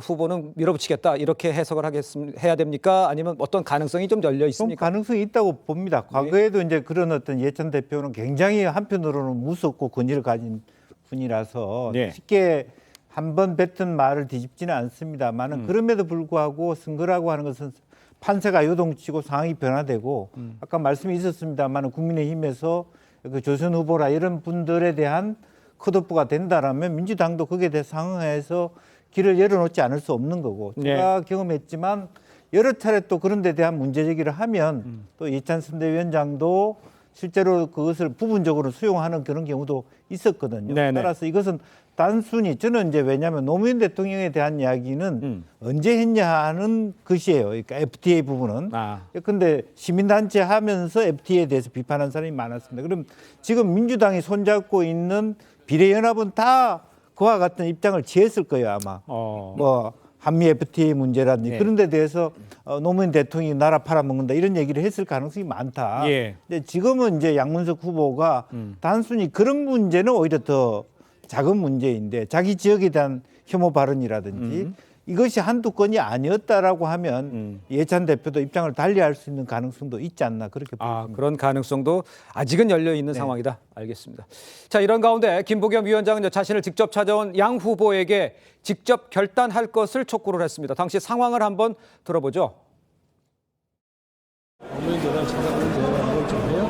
후보는 밀어붙이겠다. 이렇게 해석을 해야 됩니까? 아니면 어떤 가능성이 좀 열려 있습니까? 가능성이 있다고 봅니다. 과거에도 이제 그런 어떤 이해찬 대표는 굉장히 한편으로는 무섭고 권위를 가진 분이라서 쉽게 한번 뱉은 말을 뒤집지는 않습니다만은 그럼에도 불구하고 선거라고 하는 것은 판세가 요동치고 상황이 변화되고 아까 말씀이 있었습니다만은 국민의힘에서 그 조선 후보라 이런 분들에 대한 컷오프가 된다라면 민주당도 거기에 대해 상응해서 길을 열어놓지 않을 수 없는 거고 제가 경험했지만 여러 차례 또 그런 데 대한 문제 제기를 하면 또 이해찬 선대위원장도 실제로 그것을 부분적으로 수용하는 그런 경우도 있었거든요. 따라서 이것은 단순히 저는 이제 왜냐하면 노무현 대통령에 대한 이야기는 언제 했냐 하는 것이에요. 그러니까 FTA 부분은. 근데 시민단체 하면서 FTA에 대해서 비판한 사람이 많았습니다. 그럼 지금 민주당이 손잡고 있는 비례연합은 다 그와 같은 입장을 취했을 거예요 아마. 뭐 한미 FTA 문제라든지 예. 그런 데 대해서 노무현 대통령이 나라 팔아먹는다 이런 얘기를 했을 가능성이 많다. 예. 근데 지금은 이제 양문석 후보가 단순히 그런 문제는 오히려 더 작은 문제인데 자기 지역에 대한 혐오 발언이라든지 이것이 한두 건이 아니었다라고 하면 이해찬 대표도 입장을 달리할 수 있는 가능성도 있지 않나 그렇게 보입니다. 그런 가능성도 아직은 열려 있는 상황이다. 알겠습니다. 자, 이런 가운데 김부겸 위원장은 자신을 직접 찾아온 양 후보에게 직접 결단할 것을 촉구를 했습니다. 당시 상황을 한번 들어보죠. 노무현재단 찾아가는데 뭘 좀 해야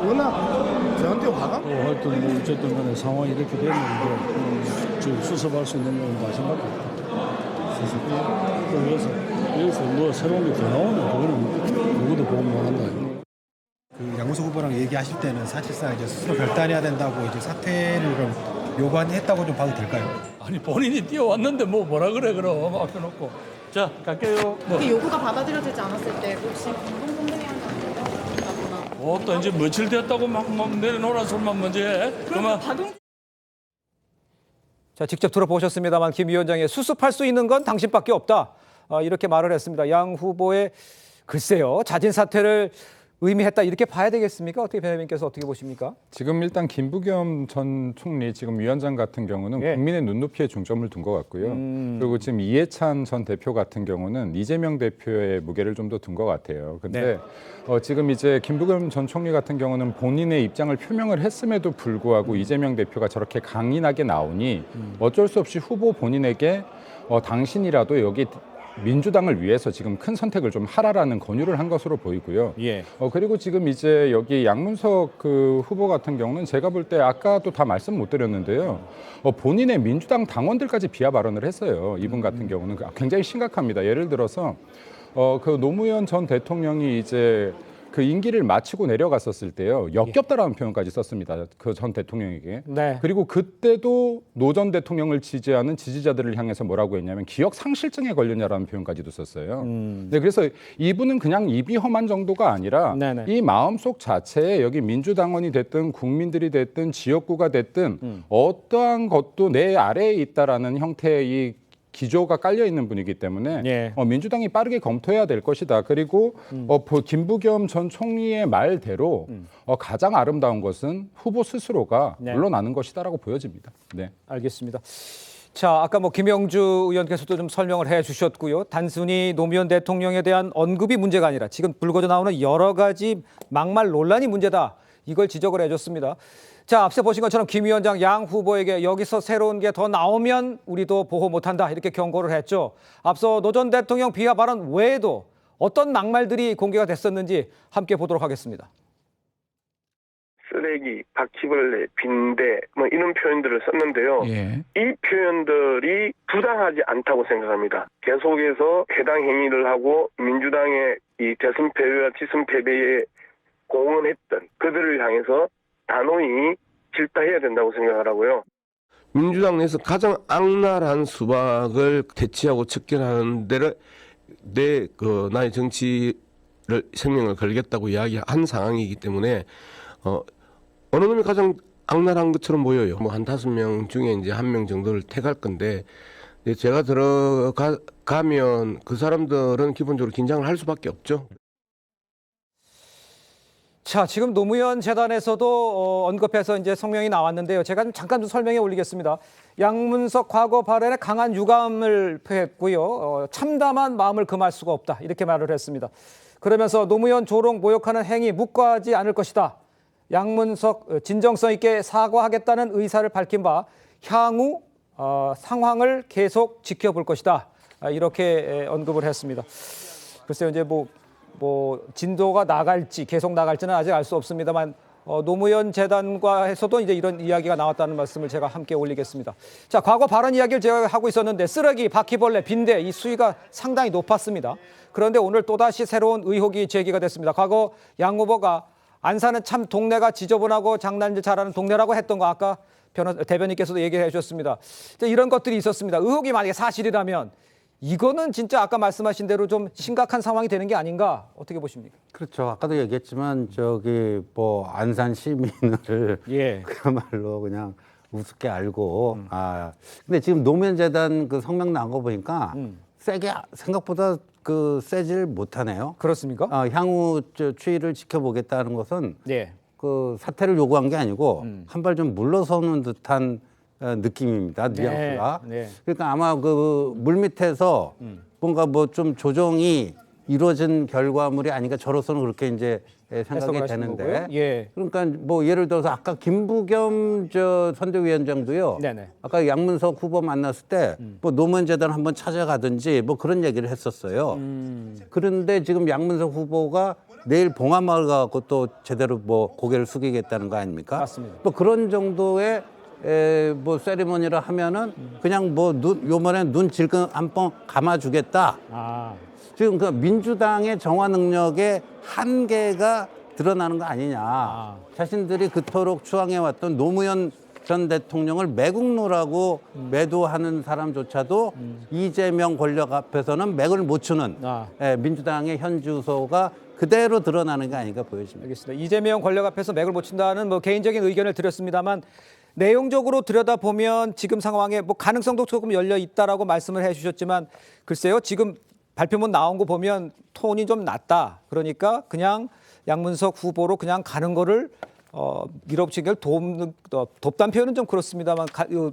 워낙 저한테 화가? 하여튼 뭐 어쨌든 간에 상황이 이렇게 됐는데 지금 수습할 수 있는 건 마지막에 없다. 여기서 뭐 새로운 게 더 나오면 그거는 누구도 보고 못한다. 그 양문석 후보랑 얘기하실 때는 사실상 이제 스스로 결단해야 된다고 이제 사퇴를 좀 요구했다고 좀 봐도 될까요? 아니 본인이 뛰어왔는데 뭐라 그래 그럼 앞에 놓고 자 갈게요. 그 요구가 받아들여지지 않았을 때 혹시 공동선대위원장 또 이제 며칠 됐다고 막 내려놓으란 소리만 먼저 해. 그만. 자, 직접 들어보셨습니다만 김 위원장의 수습할 수 있는 건 당신밖에 없다. 이렇게 말을 했습니다. 양 후보의 글쎄요. 자진 사퇴를 의미했다 이렇게 봐야 되겠습니까? 어떻게 변호인께서 어떻게 보십니까? 지금 일단 김부겸 전 총리 지금 위원장 같은 경우는 예. 국민의 눈높이에 중점을 둔 것 같고요. 그리고 지금 이해찬 전 대표 같은 경우는 이재명 대표의 무게를 좀 더 둔 것 같아요. 근데 지금 이제 김부겸 전 총리 같은 경우는 본인의 입장을 표명을 했음에도 불구하고 이재명 대표가 저렇게 강인하게 나오니 어쩔 수 없이 후보 본인에게 당신이라도 여기 민주당을 위해서 지금 큰 선택을 좀 하라라는 권유를 한 것으로 보이고요. 예. 그리고 지금 이제 여기 양문석 그 후보 같은 경우는 제가 볼 때 아까도 다 말씀 못 드렸는데요. 본인의 민주당 당원들까지 비하 발언을 했어요. 이분 같은 경우는 굉장히 심각합니다. 예를 들어서 그 노무현 전 대통령이 이제 그 임기를 마치고 내려갔었을 때요. 역겹다라는 표현까지 썼습니다. 그 전 대통령에게. 네. 그리고 그때도 노 전 대통령을 지지하는 지지자들을 향해서 뭐라고 했냐면 기억 상실증에 걸렸냐라는 표현까지도 썼어요. 네, 그래서 이분은 그냥 입이 험한 정도가 아니라 네네. 이 마음속 자체에 여기 민주당원이 됐든 국민들이 됐든 지역구가 됐든 어떠한 것도 내 아래에 있다라는 형태의 이 기조가 깔려 있는 분이기 때문에 예. 민주당이 빠르게 검토해야 될 것이다. 그리고 김부겸 전 총리의 말대로 가장 아름다운 것은 후보 스스로가 네. 물러나는 것이다라고 보여집니다. 네. 알겠습니다. 자, 아까 뭐 김영주 의원께서도 좀 설명을 해 주셨고요. 단순히 노무현 대통령에 대한 언급이 문제가 아니라 지금 불거져 나오는 여러 가지 막말 논란이 문제다. 이걸 지적을 해줬습니다. 자, 앞서 보신 것처럼 김 위원장 양 후보에게 여기서 새로운 게 더 나오면 우리도 보호 못한다 이렇게 경고를 했죠. 앞서 노 전 대통령 비하 발언 외에도 어떤 막말들이 공개가 됐었는지 함께 보도록 하겠습니다. 쓰레기, 바퀴벌레, 빈대 뭐 이런 표현들을 썼는데요. 예. 이 표현들이 부당하지 않다고 생각합니다. 계속해서 해당 행위를 하고 민주당의 이 대선 패배와 지선 패배에 공헌했던 그들을 향해서 단호히 질타해야 된다고 생각하라고요. 민주당 내에서 가장 악랄한 수박을 대치하고 척결하는 데를 나의 정치를 생명을 걸겠다고 이야기한 상황이기 때문에 어느 놈이 가장 악랄한 것처럼 보여요. 뭐 한 5명 중에 이제 1명 정도를 택할 건데 제가 들어가면 그 사람들은 기본적으로 긴장을 할 수밖에 없죠. 자, 지금 노무현 재단에서도 언급해서 이제 성명이 나왔는데요. 제가 좀 잠깐 좀 설명해 올리겠습니다. 양문석 과거 발언에 강한 유감을 표했고요. 참담한 마음을 금할 수가 없다. 이렇게 말을 했습니다. 그러면서 노무현 조롱 모욕하는 행위 묵과하지 않을 것이다. 양문석 진정성 있게 사과하겠다는 의사를 밝힌 바 향후 상황을 계속 지켜볼 것이다. 이렇게 언급을 했습니다. 글쎄요, 이제 뭐 진도가 나갈지 계속 나갈지는 아직 알 수 없습니다만 노무현 재단과에서도 이제 이런 이야기가 나왔다는 말씀을 제가 함께 올리겠습니다. 자, 과거 발언 이야기를 제가 하고 있었는데 쓰레기, 바퀴벌레, 빈대 이 수위가 상당히 높았습니다. 그런데 오늘 또다시 새로운 의혹이 제기가 됐습니다. 과거 양 후보가 안산은 참 동네가 지저분하고 장난질 잘하는 동네라고 했던 거 아까 대변인께서도 얘기해 주셨습니다. 이런 것들이 있었습니다. 의혹이 만약에 사실이라면 이거는 진짜 아까 말씀하신 대로 좀 심각한 상황이 되는 게 아닌가 어떻게 보십니까? 그렇죠. 아까도 얘기했지만 저기 뭐 안산 시민을 예. 그야말로 그냥 우습게 알고 근데 지금 노무현재단 그 성명 나온 거 보니까 세게 생각보다 그 세질 못하네요. 그렇습니까? 향후 추이를 지켜보겠다는 것은 예. 그 사퇴를 요구한 게 아니고 한 발 좀 물러서는 듯한 느낌입니다. 뉘앙스가. 네. 그러니까 아마 그 물밑에서 뭔가 뭐 좀 조정이 이루어진 결과물이 아닌가 저로서는 그렇게 이제 생각이 해석을 되는데. 하시는 거고요. 예. 그러니까 뭐 예를 들어서 아까 김부겸 저 선대위원장도요. 네네. 아까 양문석 후보 만났을 때 뭐 노무현재단 한번 찾아가든지 뭐 그런 얘기를 했었어요. 그런데 지금 양문석 후보가 내일 봉화마을 가고 또 제대로 뭐 고개를 숙이겠다는 거 아닙니까? 맞습니다. 뭐 그런 정도의 뭐 세리머니를 하면은 그냥 뭐 요번에 눈 질끈 한번 감아주겠다. 지금 그 민주당의 정화 능력의 한계가 드러나는 거 아니냐. 자신들이 그토록 추앙해왔던 노무현 전 대통령을 매국노라고 매도하는 사람조차도 이재명 권력 앞에서는 맥을 못 추는 민주당의 현 주소가 그대로 드러나는 게 아닌가 보여집니다. 알겠습니다. 이재명 권력 앞에서 맥을 못 춘다는 뭐 개인적인 의견을 드렸습니다만 내용적으로 들여다보면 지금 상황에 뭐 가능성도 조금 열려 있다라고 말씀을 해주셨지만 글쎄요. 지금 발표문 나온 거 보면 톤이 좀 낮다. 그러니까 그냥 양문석 후보로 그냥 가는 거를 밀어붙이기를 돕다는 표현은 좀 그렇습니다만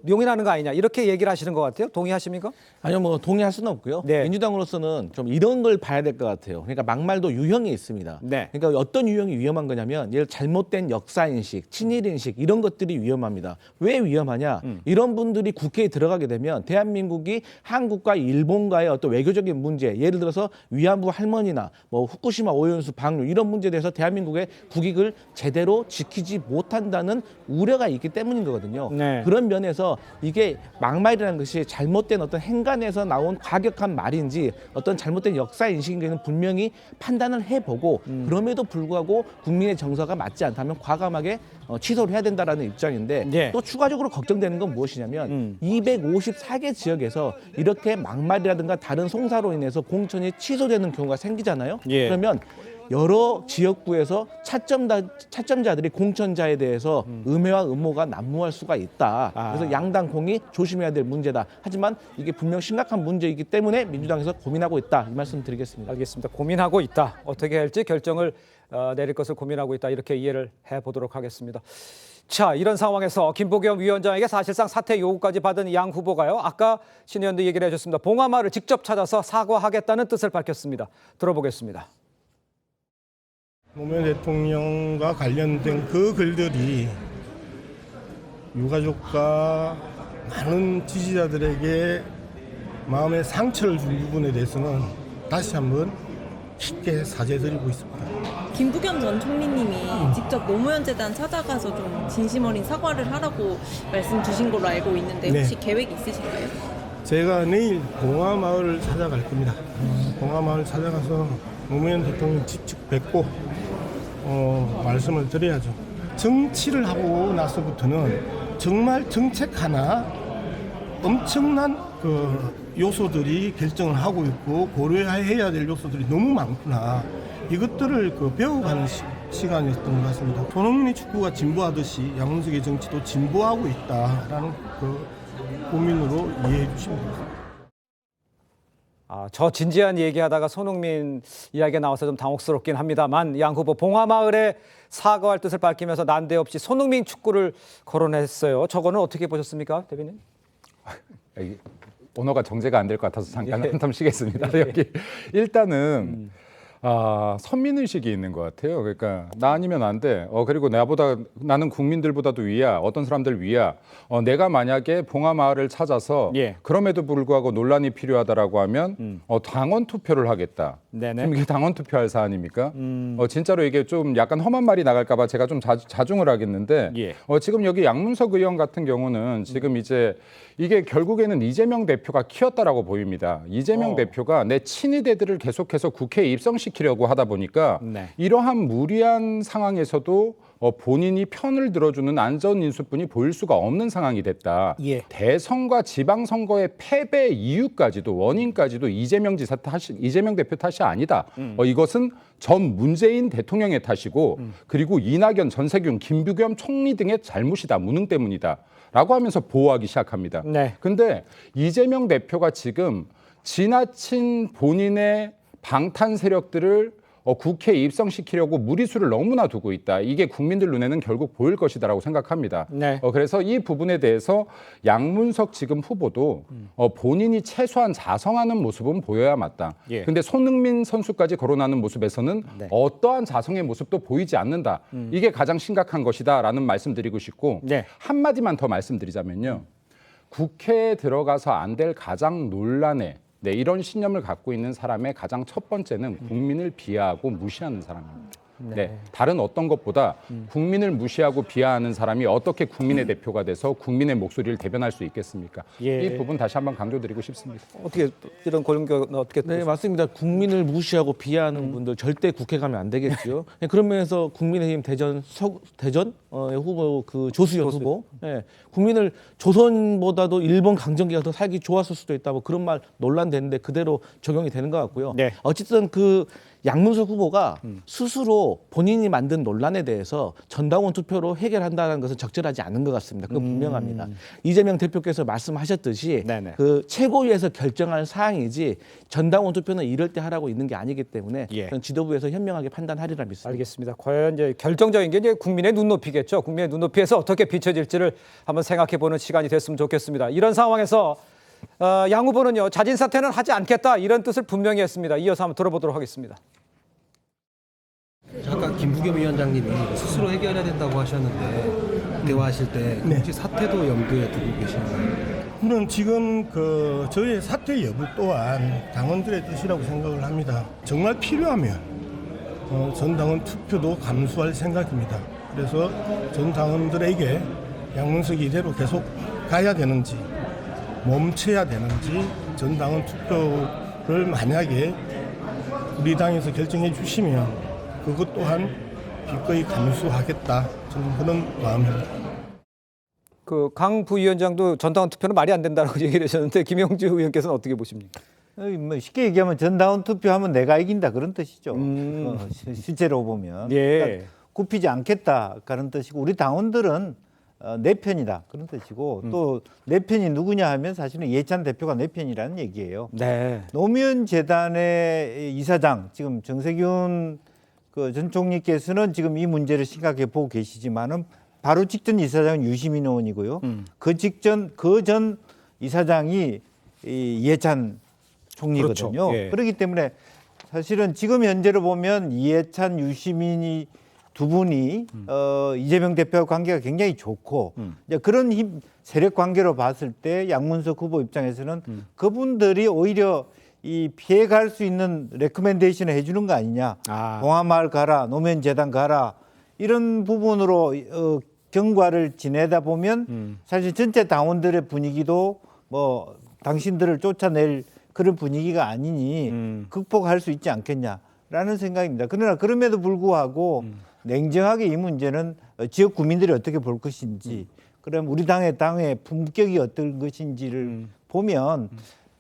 용인하는 거 아니냐 이렇게 얘기를 하시는 것 같아요. 동의하십니까? 아니요, 뭐 동의할 수는 없고요. 네. 민주당으로서는 좀 이런 걸 봐야 될 것 같아요. 그러니까 막말도 유형이 있습니다. 네. 그러니까 어떤 유형이 위험한 거냐면 예를 잘못된 역사인식, 친일인식 이런 것들이 위험합니다. 왜 위험하냐? 이런 분들이 국회에 들어가게 되면 대한민국이 한국과 일본과의 어떤 외교적인 문제, 예를 들어서 위안부 할머니나 뭐 후쿠시마 오염수 방류 이런 문제에 대해서 대한민국의 국익을 제대로 지키지 못한다는 우려가 있기 때문인 거거든요. 네. 그런 면에서 이게 막말이라는 것이 잘못된 어떤 행간에서 나온 과격한 말인지 어떤 잘못된 역사 인식인지는 분명히 판단을 해보고 그럼에도 불구하고 국민의 정서가 맞지 않다면 과감하게 취소를 해야 된다라는 입장인데 예. 또 추가적으로 걱정되는 건 무엇이냐면 254개 지역에서 이렇게 막말이라든가 다른 송사로 인해서 공천이 취소되는 경우가 생기잖아요. 예. 그러면 여러 지역구에서 차점자들이 공천자에 대해서 음해와 음모가 난무할 수가 있다. 그래서 양당 공이 조심해야 될 문제다. 하지만 이게 분명 심각한 문제이기 때문에 민주당에서 고민하고 있다. 이 말씀 드리겠습니다. 알겠습니다. 고민하고 있다. 어떻게 할지 결정을 내릴 것을 고민하고 있다. 이렇게 이해를 해보도록 하겠습니다. 자, 이런 상황에서 김부겸 위원장에게 사실상 사퇴 요구까지 받은 양 후보가요. 아까 신 의원도 얘기를 해줬습니다. 봉화마을을 직접 찾아서 사과하겠다는 뜻을 밝혔습니다. 들어보겠습니다. 노무현 대통령과 관련된 그 글들이 유가족과 많은 지지자들에게 마음의 상처를 준 부분에 대해서는 다시 한번 깊게 사죄드리고 있습니다. 김부겸 전 총리님이 직접 노무현 재단 찾아가서 좀 진심 어린 사과를 하라고 말씀 주신 걸로 알고 있는데 혹시 네. 계획 있으실까요? 제가 내일 봉화마을을 찾아갈 겁니다. 봉화마을 찾아가서 노무현 대통령 직접 뵙고 말씀을 드려야죠. 정치를 하고 나서부터는 정말 정책 하나 엄청난 그 요소들이 결정을 하고 있고 고려해야 될 요소들이 너무 많구나. 이것들을 배워가는 시간이었던 것 같습니다. 손흥민의 축구가 진보하듯이 양문석의 정치도 진보하고 있다라는 그 고민으로 이해해 주시면 됩니다. 저 진지한 얘기하다가 손흥민 이야기가 나와서 좀 당혹스럽긴 합니다만 양 후보 봉화마을에 사과할 뜻을 밝히면서 난데없이 손흥민 축구를 거론했어요. 저거는 어떻게 보셨습니까, 대변인? 언어가 정제가 안 될 것 같아서 잠깐 한참 쉬겠습니다. 여기 일단은 선민의식이 있는 것 같아요. 그러니까 나 아니면 안 돼. 그리고 나는 국민들보다도 위야. 어떤 사람들 위야. 내가 만약에 봉화마을을 찾아서 그럼에도 불구하고 논란이 필요하다라고 하면 당원 투표를 하겠다. 네네. 지금 이게 당원 투표할 사안입니까? 진짜로 이게 좀 약간 험한 말이 나갈까 봐 제가 좀 자중을 하겠는데 지금 여기 양문석 의원 같은 경우는 지금 이제 이게 결국에는 이재명 대표가 키웠다라고 보입니다. 이재명 대표가 내 친이대들을 계속해서 국회에 입성시키고 입성시키려고 하다 보니까 이러한 무리한 상황에서도 본인이 편을 들어주는 안전인수분이 보일 수가 없는 상황이 됐다. 대선과 지방선거의 패배 이유까지도 원인까지도 이재명 대표 탓이 아니다. 이것은 전 문재인 대통령의 탓이고 그리고 이낙연, 전세균, 김부겸 총리 등의 잘못이다. 무능 때문이다. 라고 하면서 보호하기 시작합니다. 근데 이재명 대표가 지금 지나친 본인의 방탄 세력들을 국회에 입성시키려고 무리수를 너무나 두고 있다. 이게 국민들 눈에는 결국 보일 것이다라고 생각합니다. 그래서 이 부분에 대해서 양문석 지금 후보도 본인이 최소한 자성하는 모습은 보여야 맞다. 근데 손흥민 선수까지 거론하는 모습에서는 어떠한 자성의 모습도 보이지 않는다. 이게 가장 심각한 것이다라는 말씀드리고 싶고 한마디만 더 말씀드리자면요. 국회에 들어가서 안 될 가장 논란에 이런 신념을 갖고 있는 사람의 가장 첫 번째는 국민을 비하하고 무시하는 사람입니다. 다른 어떤 것보다 국민을 무시하고 비하하는 사람이 어떻게 국민의 대표가 돼서 국민의 목소리를 대변할 수 있겠습니까? 이 부분 다시 한번 강조드리고 싶습니다. 어떻게 이런 권력은 어떻게? 네, 맞습니다. 국민을 무시하고 비하하는 분들 절대 국회 가면 안 되겠죠. 그런 면에서 국민의힘 대전 후보 그 조수연 후보, 국민을 조선보다도 일본 강점기가 더 살기 좋았을 수도 있다. 뭐 그런 말 논란되는데 그대로 적용이 되는 것 같고요. 어쨌든 그 양문석 후보가 스스로 본인이 만든 논란에 대해서 전당원 투표로 해결한다는 것은 적절하지 않은 것 같습니다. 그건 분명합니다. 이재명 대표께서 말씀하셨듯이 그 최고위에서 결정할 사항이지 전당원 투표는 이럴 때 하라고 있는 게 아니기 때문에 저는 지도부에서 현명하게 판단하리라 믿습니다. 알겠습니다. 과연 이제 결정적인 게 이제 국민의 눈높이겠죠. 국민의 눈높이에서 어떻게 비춰질지를 한번 생각해보는 시간이 됐으면 좋겠습니다. 이런 상황에서 양 후보는요, 자진 사퇴는 하지 않겠다 이런 뜻을 분명히 했습니다. 이어서 한번 들어보도록 하겠습니다. 아까 김부겸 위원장님이 스스로 해결해야 된다고 하셨는데 대화하실 때 혹시 사퇴도 염두에 두고 계신가요? 저는 지금 저의 사퇴 여부 또한 당원들의 뜻이라고 생각을 합니다. 정말 필요하면 전 당원 투표도 감수할 생각입니다. 그래서 전 당원들에게 양문석이 이대로 계속 가야 되는지 멈춰야 되는지 전 당원 투표를 만약에 우리 당에서 결정해 주시면 그것 또한 기꺼이 감수하겠다. 저는 그런 마음입니다. 그 강 부위원장도 전당원 투표는 말이 안 된다고 얘기를 하셨는데 김영주 의원께서는 어떻게 보십니까? 뭐 쉽게 얘기하면 전당원 투표하면 내가 이긴다 그런 뜻이죠. 실제로 보면 그러니까 굽히지 않겠다 그런 뜻이고 우리 당원들은 내 편이다 그런 뜻이고 또 내 편이 누구냐 하면 사실은 이해찬 대표가 내 편이라는 얘기예요. 노무현 재단의 이사장 지금 정세균 전 총리께서는 지금 이 문제를 심각하게 보고 계시지만은 바로 직전 이사장은 유시민 의원이고요. 그 전 이사장이 이해찬 총리거든요. 그렇기 때문에 사실은 지금 현재로 보면 이해찬, 유시민이 두 분이 이재명 대표와 관계가 굉장히 좋고 이제 그런 세력 관계로 봤을 때 양문석 후보 입장에서는 그분들이 오히려 이 피해갈 수 있는 레코멘데이션을 해주는 거 아니냐. 봉하마을 가라, 노무현 재단 가라 이런 부분으로 경과를 지내다 보면 사실 전체 당원들의 분위기도 뭐 당신들을 쫓아낼 그런 분위기가 아니니 극복할 수 있지 않겠냐라는 생각입니다. 그러나 그럼에도 불구하고 냉정하게 이 문제는 지역 구민들이 어떻게 볼 것인지 그럼 우리 당의 품격이 어떤 것인지를 보면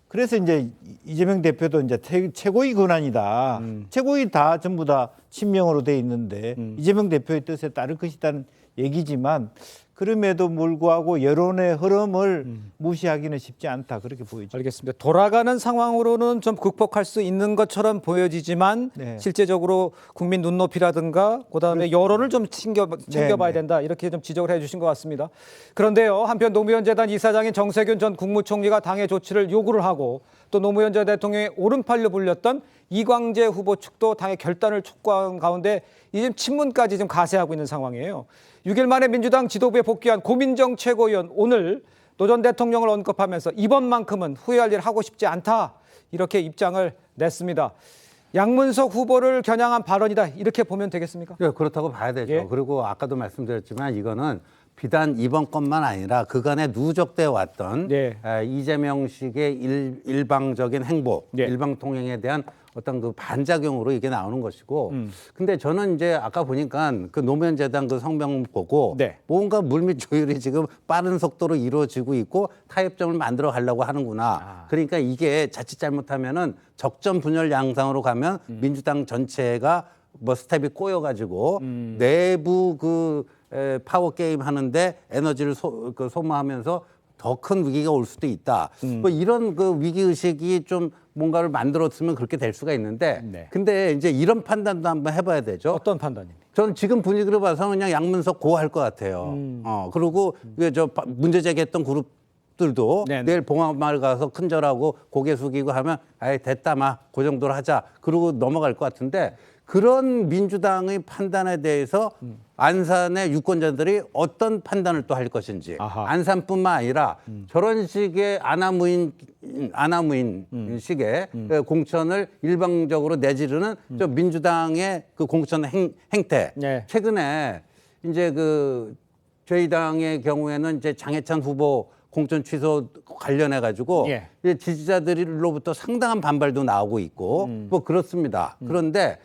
그래서 이제 이재명 대표도 이제 최고위 권한이다. 최고위 다 전부 다 친명으로 돼 있는데 이재명 대표의 뜻에 따를 것이라는 얘기지만 그럼에도 불구하고 여론의 흐름을 무시하기는 쉽지 않다. 그렇게 보이죠. 알겠습니다. 돌아가는 상황으로는 좀 극복할 수 있는 것처럼 보여지지만 실제적으로 국민 눈높이라든가 그다음에 여론을 좀 챙겨봐야 된다. 이렇게 좀 지적을 해주신 것 같습니다. 그런데요. 한편 노무현 재단 이사장인 정세균 전 국무총리가 당의 조치를 요구를 하고 또 노무현 전 대통령의 오른팔로 불렸던 이광재 후보 측도 당의 결단을 촉구한 가운데 이제 친문까지 좀 가세하고 있는 상황이에요. 6일 만에 민주당 지도부에 복귀한 고민정 최고위원 오늘 노 전 대통령을 언급하면서 이번만큼은 후회할 일 하고 싶지 않다 이렇게 입장을 냈습니다. 양문석 후보를 겨냥한 발언이다 이렇게 보면 되겠습니까? 네, 그렇다고 봐야 되죠. 그리고 아까도 말씀드렸지만 이거는 비단 이번 건만 아니라 그간에 누적돼 왔던 이재명식의 일방적인 행보, 일방통행에 대한 어떤 그 반작용으로 이게 나오는 것이고. 근데 저는 이제 아까 보니까 그 노무현 재단 그 성명 보고 뭔가 물밑 조율이 지금 빠른 속도로 이루어지고 있고 타협점을 만들어 가려고 하는구나. 그러니까 이게 자칫 잘못하면은 적전 분열 양상으로 가면 민주당 전체가 뭐 스텝이 꼬여가지고 내부 그 파워 게임 하는데 에너지를 소모하면서 더 큰 위기가 올 수도 있다. 뭐 이런 그 위기 의식이 좀 뭔가를 만들었으면 그렇게 될 수가 있는데, 근데 이제 이런 판단도 한번 해봐야 되죠. 어떤 판단입니까? 저는 지금 분위기로 봐서 그냥 양문석 고할 것 같아요. 그리고 저 문제 제기했던 그룹들도 내일 봉화마을 가서 큰절하고 고개 숙이고 하면 아예 됐다 마, 그 정도로 하자. 그러고 넘어갈 것 같은데, 그런 민주당의 판단에 대해서 안산의 유권자들이 어떤 판단을 또 할 것인지. 안산뿐만 아니라 저런 식의 아나무인 식의 공천을 일방적으로 내지르는 저 민주당의 그 공천 행태. 최근에 이제 그 저희 당의 경우에는 이제 장해찬 후보 공천 취소 관련해 가지고 지지자들로부터 상당한 반발도 나오고 있고 뭐 그렇습니다. 그런데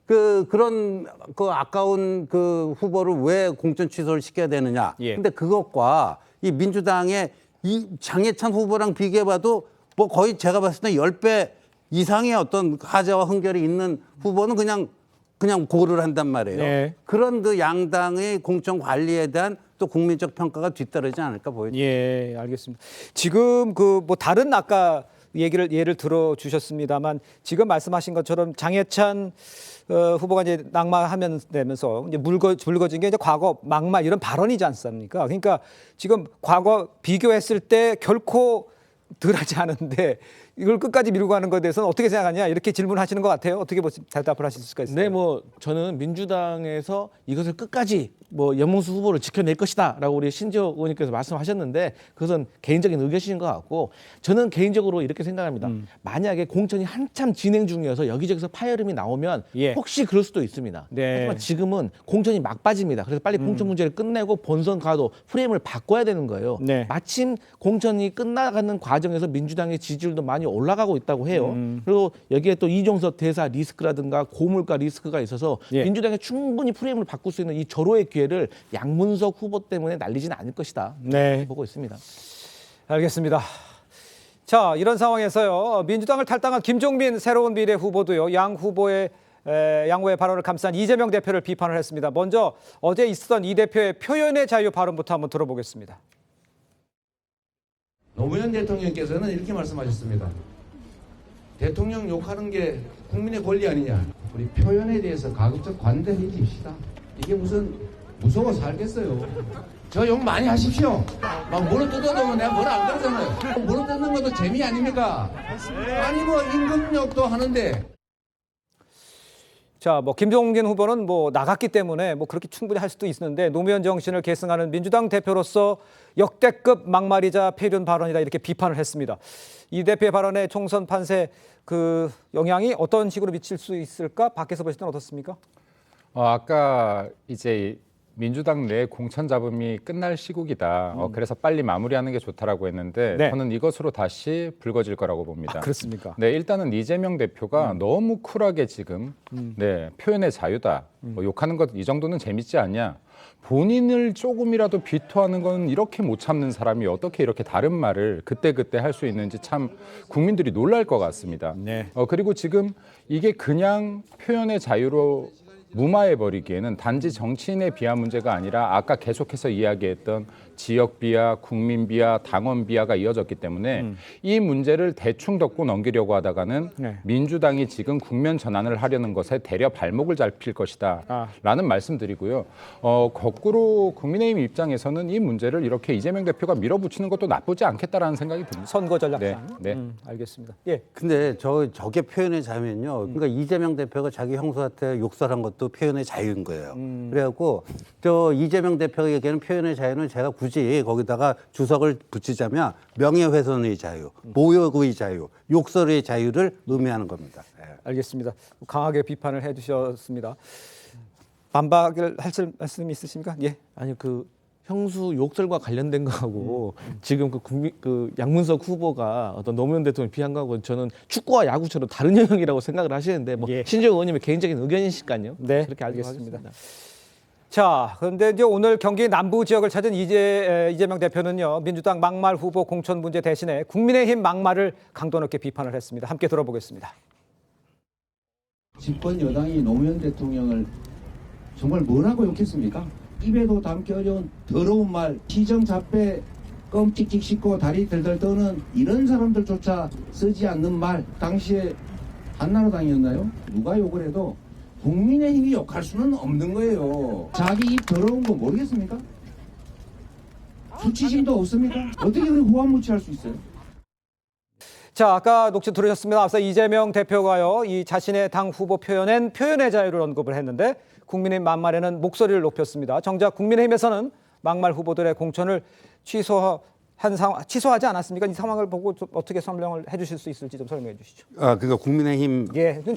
그런 그 아까운 그 후보를 왜 공천 취소를 시켜야 되느냐. 근데 그것과 이 민주당의 이 장해찬 후보랑 비교해봐도 뭐 거의 제가 봤을 때 10배 이상의 어떤 하자와 흥결이 있는 후보는 그냥 고를 한단 말이에요. 그런 그 양당의 공천 관리에 대한 또 국민적 평가가 뒤따르지 않을까 보여요. 예, 알겠습니다. 지금 그 뭐 다른 아까 예를 들어 주셨습니다만 지금 말씀하신 것처럼 장해찬 후보가 이제 낙마하면서 이제 묽어진 게 이제 과거 막말 이런 발언이지 않습니까? 그러니까 지금 과거 비교했을 때 결코 덜하지 않은데 이걸 끝까지 밀고 가는 것에 대해서는 어떻게 생각하냐 이렇게 질문하시는 것 같아요. 어떻게 대답을 하실 수가 있어요? 네, 뭐 저는 민주당에서 이것을 끝까지 뭐 염문수 후보를 지켜낼 것이다라고 우리 신지호 의원님께서 말씀하셨는데 그것은 개인적인 의견이신 것 같고 저는 개인적으로 이렇게 생각합니다. 만약에 공천이 한참 진행 중이어서 여기저기서 파열음이 나오면 혹시 그럴 수도 있습니다. 하지만 지금은 공천이 막바지입니다. 그래서 빨리 공천 문제를 끝내고 본선 가도 프레임을 바꿔야 되는 거예요. 마침 공천이 끝나가는 과정에서 민주당의 지지율도 많이 올라가고 있다고 해요. 그리고 여기에 또 이종석 대사 리스크라든가 고물가 리스크가 있어서 민주당이 충분히 프레임을 바꿀 수 있는 이 절호의 기회를 양문석 후보 때문에 날리지는 않을 것이다. 보고 있습니다. 알겠습니다. 자, 이런 상황에서요. 민주당을 탈당한 김종민 새로운 미래 후보도요. 양후보의 발언을 감싼 이재명 대표를 비판을 했습니다. 먼저 어제 있었던 이 대표의 표현의 자유 발언부터 한번 들어보겠습니다. 노무현 대통령께서는 이렇게 말씀하셨습니다. 대통령 욕하는 게 국민의 권리 아니냐. 우리 표현에 대해서 가급적 관대해 주십시다. 이게 무슨 무서워서 살겠어요. 저 욕 많이 하십시오. 막 물어 뜯어도 내가 뭐라 안 그러잖아요. 물어 뜯는 것도 재미 아닙니까? 아니 뭐 임금욕도 하는데. 자, 뭐 김종민 후보는 뭐 나갔기 때문에 뭐 그렇게 충분히 할 수도 있는데 노무현 정신을 계승하는 민주당 대표로서 역대급 막말이자 폐륜 발언이다 이렇게 비판을 했습니다. 이 대표의 발언에 총선 판세 그 영향이 어떤 식으로 미칠 수 있을까? 밖에서 보실 때는 어떻습니까? 아까 이제 민주당 내 공천 잡음이 끝날 시국이다. 그래서 빨리 마무리하는 게 좋다라고 했는데 저는 이것으로 다시 불거질 거라고 봅니다. 그렇습니까? 네, 일단은 이재명 대표가 너무 쿨하게 지금 표현의 자유다. 뭐 욕하는 것 이 정도는 재밌지 않냐. 본인을 조금이라도 비토하는 건 이렇게 못 참는 사람이 어떻게 이렇게 다른 말을 그때그때 할 수 있는지 참 국민들이 놀랄 것 같습니다. 그리고 지금 이게 그냥 표현의 자유로 무마해버리기에는 단지 정치인의 비하 문제가 아니라 아까 계속해서 이야기했던 지역 비하, 국민 비하, 당원 비하가 이어졌기 때문에 이 문제를 대충 덮고 넘기려고 하다가는 민주당이 지금 국면 전환을 하려는 것에 대려 발목을 잡힐 것이다 라는 말씀드리고요. 거꾸로 국민의힘 입장에서는 이 문제를 이렇게 이재명 대표가 밀어붙이는 것도 나쁘지 않겠다라는 생각이 듭니다. 선거 전략상. 알겠습니다. 근데 저게 표현의 자유면요. 그러니까 이재명 대표가 자기 형수한테 욕설한 것도 표현의 자유인 거예요. 그래갖고 저 이재명 대표가 얘기하는 표현의 자유는 제가 굳이 거기다가 주석을 붙이자면 명예훼손의 자유, 모욕의 자유, 욕설의 자유를 의미하는 겁니다. 알겠습니다. 강하게 비판을 해주셨습니다. 반박을 하실 말씀 있으십니까? 아니 형수 욕설과 관련된 거하고 지금 그 양문석 후보가 어떤 노무현 대통령 비한 거하고 저는 축구와 야구처럼 다른 영역이라고 생각을 하시는데 뭐 신재호 의원님의 개인적인 의견이실까요? 네, 그렇게 알겠습니다. 자, 그런데 이제 오늘 경기 남부 지역을 찾은 이재명 대표는요, 민주당 막말 후보 공천 문제 대신에 국민의힘 막말을 강도 높게 비판을 했습니다. 함께 들어보겠습니다. 집권 여당이 노무현 대통령을 정말 뭐라고 욕했습니까? 입에도 담기 어려운 더러운 말, 시정잡배 껌 찍찍 씹고 다리 들들 떠는 이런 사람들조차 쓰지 않는 말. 당시에 한나라당이었나요? 누가 욕을 해도 국민의힘이 욕할 수는 없는 거예요. 자기 입 더러운 거 모르겠습니까? 수치심도 없습니까? 어떻게 그렇게 호환무치할 수 있어요? 자, 아까 녹취 들으셨습니다. 앞서 이재명 대표가요, 이 자신의 당 후보 표현엔 표현의 자유를 언급을 했는데 국민의힘 막말에는 목소리를 높였습니다. 정작 국민의힘에서는 막말 후보들의 공천을 취소하지 않았습니까? 이 상황을 보고 좀 어떻게 설명을 해주실 수 있을지 좀 설명해 주시죠. 그러니까 국민의힘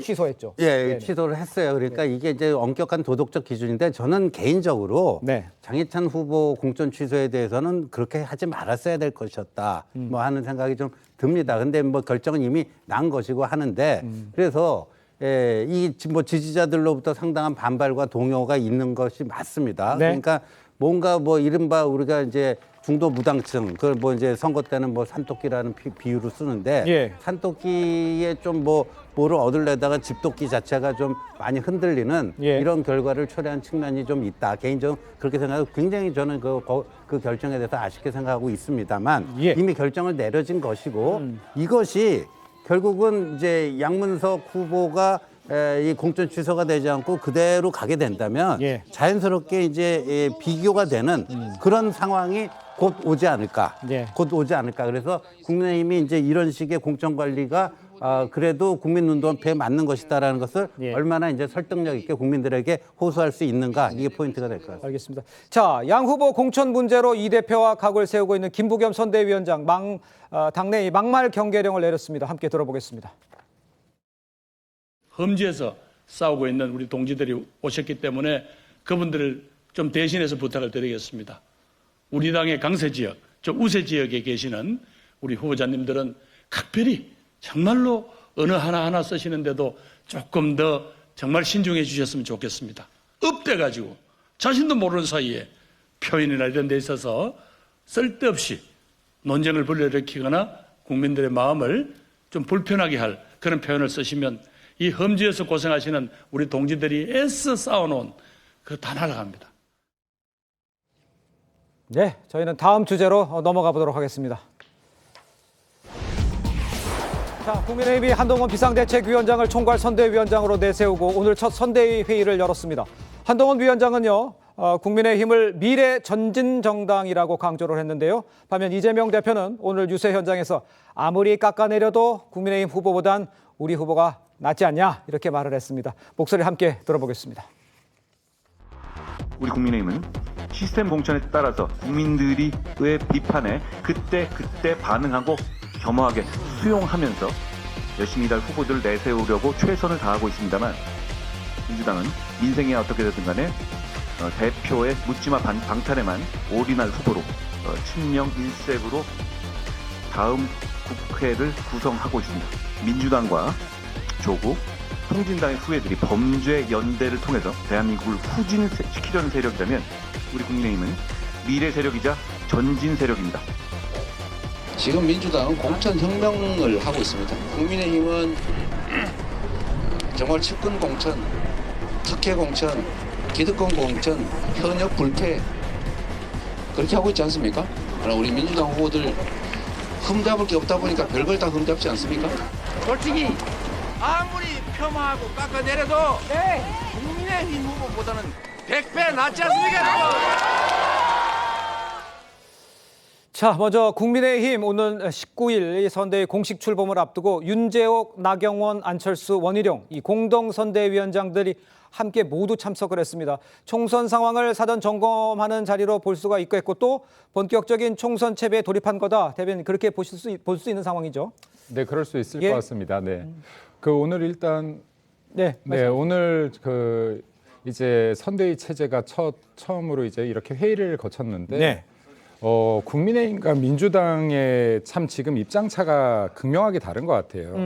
취소했죠. 예, 취소를 했어요. 그러니까 이게 이제 엄격한 도덕적 기준인데 저는 개인적으로 장해찬 후보 공천 취소에 대해서는 그렇게 하지 말았어야 될 것이었다. 뭐 하는 생각이 좀 듭니다. 근데 뭐 결정은 이미 난 것이고 하는데 그래서 이 뭐 지지자들로부터 상당한 반발과 동요가 있는 것이 맞습니다. 그러니까 뭔가 뭐 이른바 우리가 이제 중도 무당층, 그걸 뭐 이제 선거 때는 뭐 산토끼라는 비유로 쓰는데 산토끼에 좀 뭐를 얻으려다가 집토끼 자체가 좀 많이 흔들리는 이런 결과를 초래한 측면이 좀 있다. 개인적으로 그렇게 생각하고 굉장히 저는 그 결정에 대해서 아쉽게 생각하고 있습니다만 이미 결정을 내려진 것이고 이것이 결국은 이제 양문석 후보가 이 공천 취소가 되지 않고 그대로 가게 된다면 자연스럽게 이제 비교가 되는 그런 상황이 곧 오지 않을까. 곧 오지 않을까. 그래서 국민의힘이 이제 이런 식의 공천 관리가 그래도 국민 눈높이에 맞는 것이다라는 것을 얼마나 이제 설득력 있게 국민들에게 호소할 수 있는가, 이게 포인트가 될 것 같습니다. 알겠습니다. 자, 양 후보 공천 문제로 이 대표와 각을 세우고 있는 김부겸 선대위원장 당내 막말 경계령을 내렸습니다. 함께 들어보겠습니다. 험지에서 싸우고 있는 우리 동지들이 오셨기 때문에 그분들을 좀 대신해서 부탁을 드리겠습니다. 우리 당의 강세 지역, 저 우세 지역에 계시는 우리 후보자님들은 각별히 정말로 언어 하나하나 쓰시는데도 조금 더 정말 신중해 주셨으면 좋겠습니다. 읍대가지고 자신도 모르는 사이에 표현이나 이런 데 있어서 쓸데없이 논쟁을 불러일으키거나 국민들의 마음을 좀 불편하게 할 그런 표현을 쓰시면 이 험지에서 고생하시는 우리 동지들이 애써 쌓아놓은 그거 다 날아갑니다. 네, 저희는 다음 주제로 넘어가 보도록 하겠습니다. 자, 국민의힘이 한동훈 비상대책위원장을 총괄 선대위원장으로 내세우고 오늘 첫 선대위 회의를 열었습니다. 한동훈 위원장은요, 국민의힘을 미래 전진 정당이라고 강조를 했는데요. 반면 이재명 대표는 오늘 유세 현장에서 아무리 깎아내려도 국민의힘 후보보단 우리 후보가 낫지 않냐, 이렇게 말을 했습니다. 목소리 함께 들어보겠습니다. 우리 국민의힘은 시스템 공천에 따라서 국민들의 비판에 그때 반응하고 겸허하게 수용하면서 열심히 일할 후보들을 내세우려고 최선을 다하고 있습니다만, 민주당은 민생이 어떻게 되든 간에 대표의 묻지마 방탄에만 올인할 후보로 친명 일색으로 다음 국회를 구성하고 있습니다. 민주당과 조국, 통진당의 후예들이 범죄 연대를 통해서 대한민국을 후진시키려는 세력이라면 우리 국민의힘은 미래 세력이자 전진 세력입니다. 지금 민주당은 공천혁명을 하고 있습니다. 국민의힘은 정말 측근 공천, 특혜 공천, 기득권 공천, 현역 불패 그렇게 하고 있지 않습니까? 그러나 우리 민주당 후보들 흠잡을 게 없다 보니까 별걸 다 흠잡지 않습니까? 솔직히 아무리 폄하하고 깎아내려도 국민의힘 후보보다는 100배 낫지 않습니까? 자, 먼저 국민의힘 오는 19일 선대위 공식 출범을 앞두고 윤재옥, 나경원, 안철수, 원희룡 이 공동 선대위원장들이 함께 모두 참석을 했습니다. 총선 상황을 사전 점검하는 자리로 볼 수가 있겠고 또 본격적인 총선 채비에 돌입한 거다. 대변인 그렇게 볼 수 있는 상황이죠. 네, 그럴 수 있을 것 같습니다. 네. 오늘 일단 오늘 이제 선대위 체제가 처음으로 이제 이렇게 회의를 거쳤는데 네. 국민의힘과 민주당의 참 지금 입장차가 극명하게 다른 것 같아요.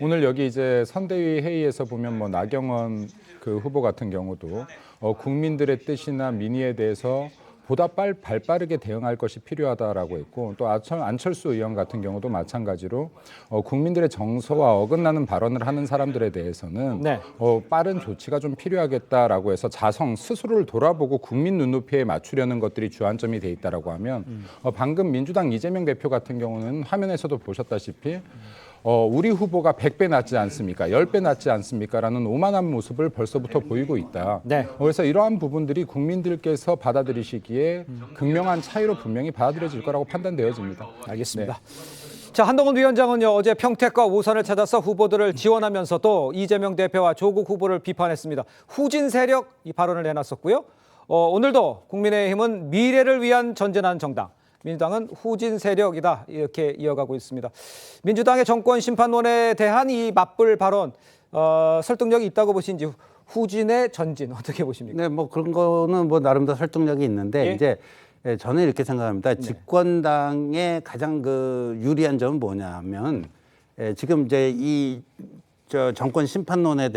오늘 여기 이제 선대위 회의에서 보면 뭐 나경원 그 후보 같은 경우도 국민들의 뜻이나 민의에 대해서 보다 발빠르게 대응할 것이 필요하다라고 했고 또 안철수 의원 같은 경우도 마찬가지로 국민들의 정서와 어긋나는 발언을 하는 사람들에 대해서는 네. 빠른 조치가 좀 필요하겠다라고 해서 스스로를 돌아보고 국민 눈높이에 맞추려는 것들이 주안점이 돼 있다라고 하면 방금 민주당 이재명 대표 같은 경우는 화면에서도 보셨다시피 우리 후보가 100배 낫지 않습니까? 10배 낫지 않습니까? 라는 오만한 모습을 벌써부터 보이고 있다. 네. 그래서 이러한 부분들이 국민들께서 받아들이시기에 극명한 차이로 분명히 받아들여질 거라고 판단되어집니다. 알겠습니다. 네. 자, 한동훈 위원장은요, 어제 평택과 오산을 찾아서 후보들을 지원하면서도 이재명 대표와 조국 후보를 비판했습니다. 후진 세력 이 발언을 내놨었고요. 오늘도 국민의힘은 미래를 위한 전진하는 정당, 민주당은 후진 세력이다 이렇게 이어가고 있습니다. 민주당의 정권 심판론에 대한 이 맞불 발언 설득력이 있다고 보시는지 후진의 전진 어떻게 보십니까? 네, 뭐 그런 거는 뭐 나름대로 설득력이 있는데 예? 이제 저는 이렇게 생각합니다. 집권당의 가장 그 유리한 점은 뭐냐면 지금 이제 정권 심판론에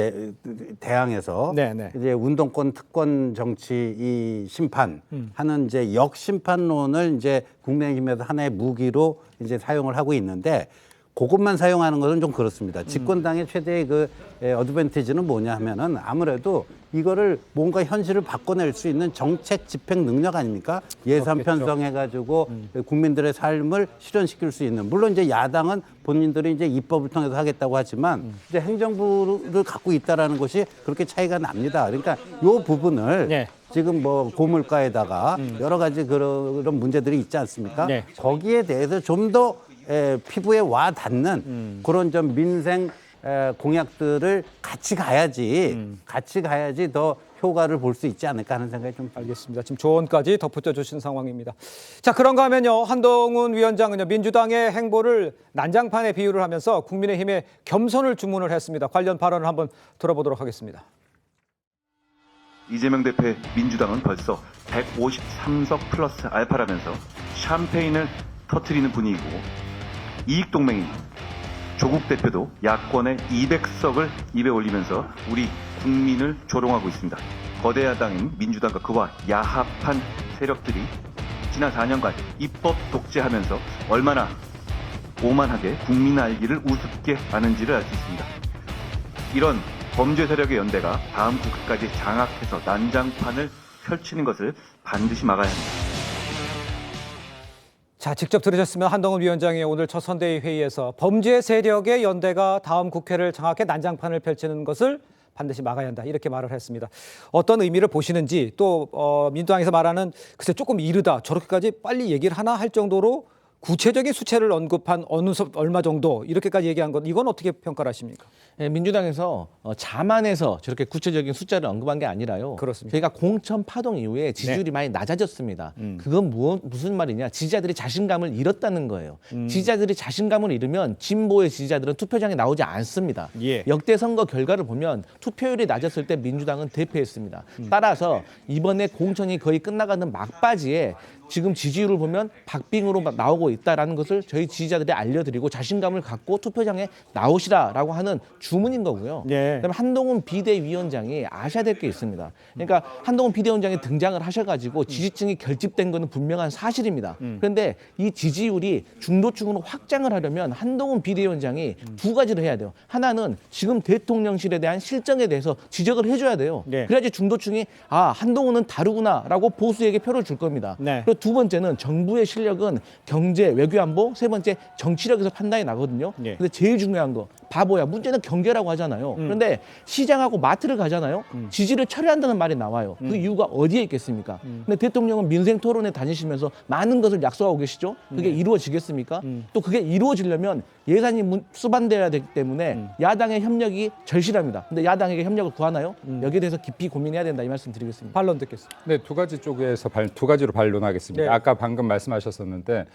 대항해서 이제 운동권 특권 정치 이 심판하는 이제 역심판론을 이제 국민의힘에서 하나의 무기로 이제 사용을 하고 있는데 그것만 사용하는 것은 좀 그렇습니다. 집권당의 최대의 그 어드밴티지는 뭐냐 하면은 아무래도 이거를 뭔가 현실을 바꿔낼 수 있는 정책 집행 능력 아닙니까? 예산 편성해가지고 국민들의 삶을 실현시킬 수 있는. 물론 이제 야당은 본인들이 이제 입법을 통해서 하겠다고 하지만 이제 행정부를 갖고 있다라는 것이 그렇게 차이가 납니다. 그러니까 이 부분을 지금 뭐 고물가에다가 여러 가지 그런 문제들이 있지 않습니까? 거기에 대해서 좀 더 피부에 와 닿는 그런 좀 민생 공약들을 같이 가야지 더 효과를 볼 수 있지 않을까 하는 생각이 좀 알겠습니다. 지금 조언까지 덧붙여 주신 상황입니다. 자, 그런가 하면요, 한동훈 위원장은요, 민주당의 행보를 난장판에 비유를 하면서 국민의힘에 겸손을 주문을 했습니다. 관련 발언을 한번 들어보도록 하겠습니다. 이재명 대표의 민주당은 벌써 153석 플러스 알파라면서 샴페인을 터뜨리는 분위기고 이익동맹인 조국 대표도 야권의 200석을 입에 올리면서 우리 국민을 조롱하고 있습니다. 거대 야당인 민주당과 그와 야합한 세력들이 지난 4년간 입법 독재하면서 얼마나 오만하게 국민 알기를 우습게 아는지를 알 수 있습니다. 이런 범죄 세력의 연대가 다음 국회까지 장악해서 난장판을 펼치는 것을 반드시 막아야 합니다. 자, 직접 들으셨으면 한동훈 위원장이 오늘 첫 선대위 회의에서 범죄 세력의 연대가 다음 국회를 장악해 난장판을 펼치는 것을 반드시 막아야 한다 이렇게 말을 했습니다. 어떤 의미를 보시는지 또 민주당에서 말하는 글쎄 조금 이르다 저렇게까지 빨리 얘기를 하나 할 정도로 구체적인 수치를 언급한 얼마 정도 이렇게까지 얘기한 것 이건 어떻게 평가를 하십니까? 네, 민주당에서 자만해서 저렇게 구체적인 숫자를 언급한 게 아니라요. 그렇습니다. 저희가 공천 파동 이후에 지지율이 많이 낮아졌습니다. 그건 무슨 말이냐? 지지자들이 자신감을 잃었다는 거예요. 지지자들이 자신감을 잃으면 진보의 지지자들은 투표장에 나오지 않습니다. 역대 선거 결과를 보면 투표율이 낮았을 때 민주당은 대패했습니다. 따라서 이번에 공천이 거의 끝나가는 막바지에 지금 지지율을 보면 박빙으로 나오고 있다는 것을 저희 지지자들이 알려드리고 자신감을 갖고 투표장에 나오시라라고 하는 주문인 거고요. 그다음에 한동훈 비대위원장이 아셔야 될 게 있습니다. 그러니까 한동훈 비대위원장이 등장을 하셔가지고 지지층이 결집된 것은 분명한 사실입니다. 그런데 이 지지율이 중도층으로 확장을 하려면 한동훈 비대위원장이 두 가지를 해야 돼요. 하나는 지금 대통령실에 대한 실정에 대해서 지적을 해줘야 돼요. 그래야지 중도층이 한동훈은 다르구나라고 보수에게 표를 줄 겁니다. 그리고 두 번째는 정부의 실력은 경제, 외교안보, 세 번째 정치력에서 판단이 나거든요. 근데 제일 중요한 거 바보야. 문제는 경제라고 하잖아요. 그런데 시장하고 마트를 가잖아요. 지지를 철회한다는 말이 나와요. 그 이유가 어디에 있겠습니까? 근데 대통령은 민생 토론에 다니시면서 많은 것을 약속하고 계시죠. 그게 이루어지겠습니까? 또 그게 이루어지려면 예산이 수반돼야 되기 때문에 야당의 협력이 절실합니다. 근데 야당에게 협력을 구하나요? 여기에 대해서 깊이 고민해야 된다 이 말씀 드리겠습니다. 반론 듣겠습니다. 네, 두 가지로 반론하겠습니다. 있습니다. 네. 아까 방금 말씀하셨었는데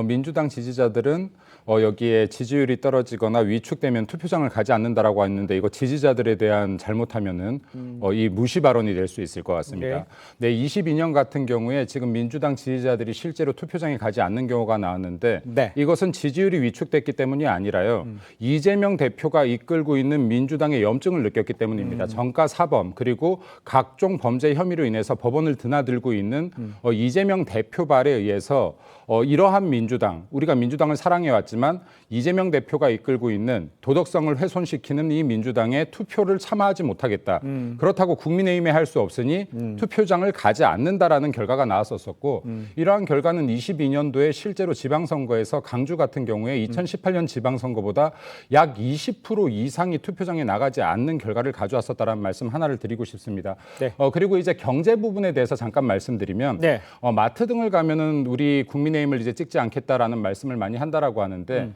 민주당 지지자들은 여기에 지지율이 떨어지거나 위축되면 투표장을 가지 않는다라고 했는데 이거 지지자들에 대한 잘못하면은 이 무시 발언이 될 수 있을 것 같습니다. 네, 22년 같은 경우에 지금 민주당 지지자들이 실제로 투표장에 가지 않는 경우가 나왔는데 이것은 지지율이 위축됐기 때문이 아니라요. 이재명 대표가 이끌고 있는 민주당의 염증을 느꼈기 때문입니다. 정가 사범 그리고 각종 범죄 혐의로 인해서 법원을 드나들고 있는 이재명 대표 발에 의해서 이러한 민주당, 우리가 민주당을 사랑해왔지만 이재명 대표가 이끌고 있는 도덕성을 훼손시키는 이 민주당의 투표를 참아하지 못하겠다. 그렇다고 국민의힘에 할 수 없으니 투표장을 가지 않는다라는 결과가 나왔었고 이러한 결과는 22년도에 실제로 지방선거에서 강주 같은 경우에 2018년 지방선거보다 약 20% 이상이 투표장에 나가지 않는 결과를 가져왔었다라는 말씀 하나를 드리고 싶습니다. 그리고 이제 경제 부분에 대해서 잠깐 말씀드리면 마트 등을 가면은 우리 국민의힘을 이제 찍지 않겠다라는 말씀을 많이 한다라고 하는데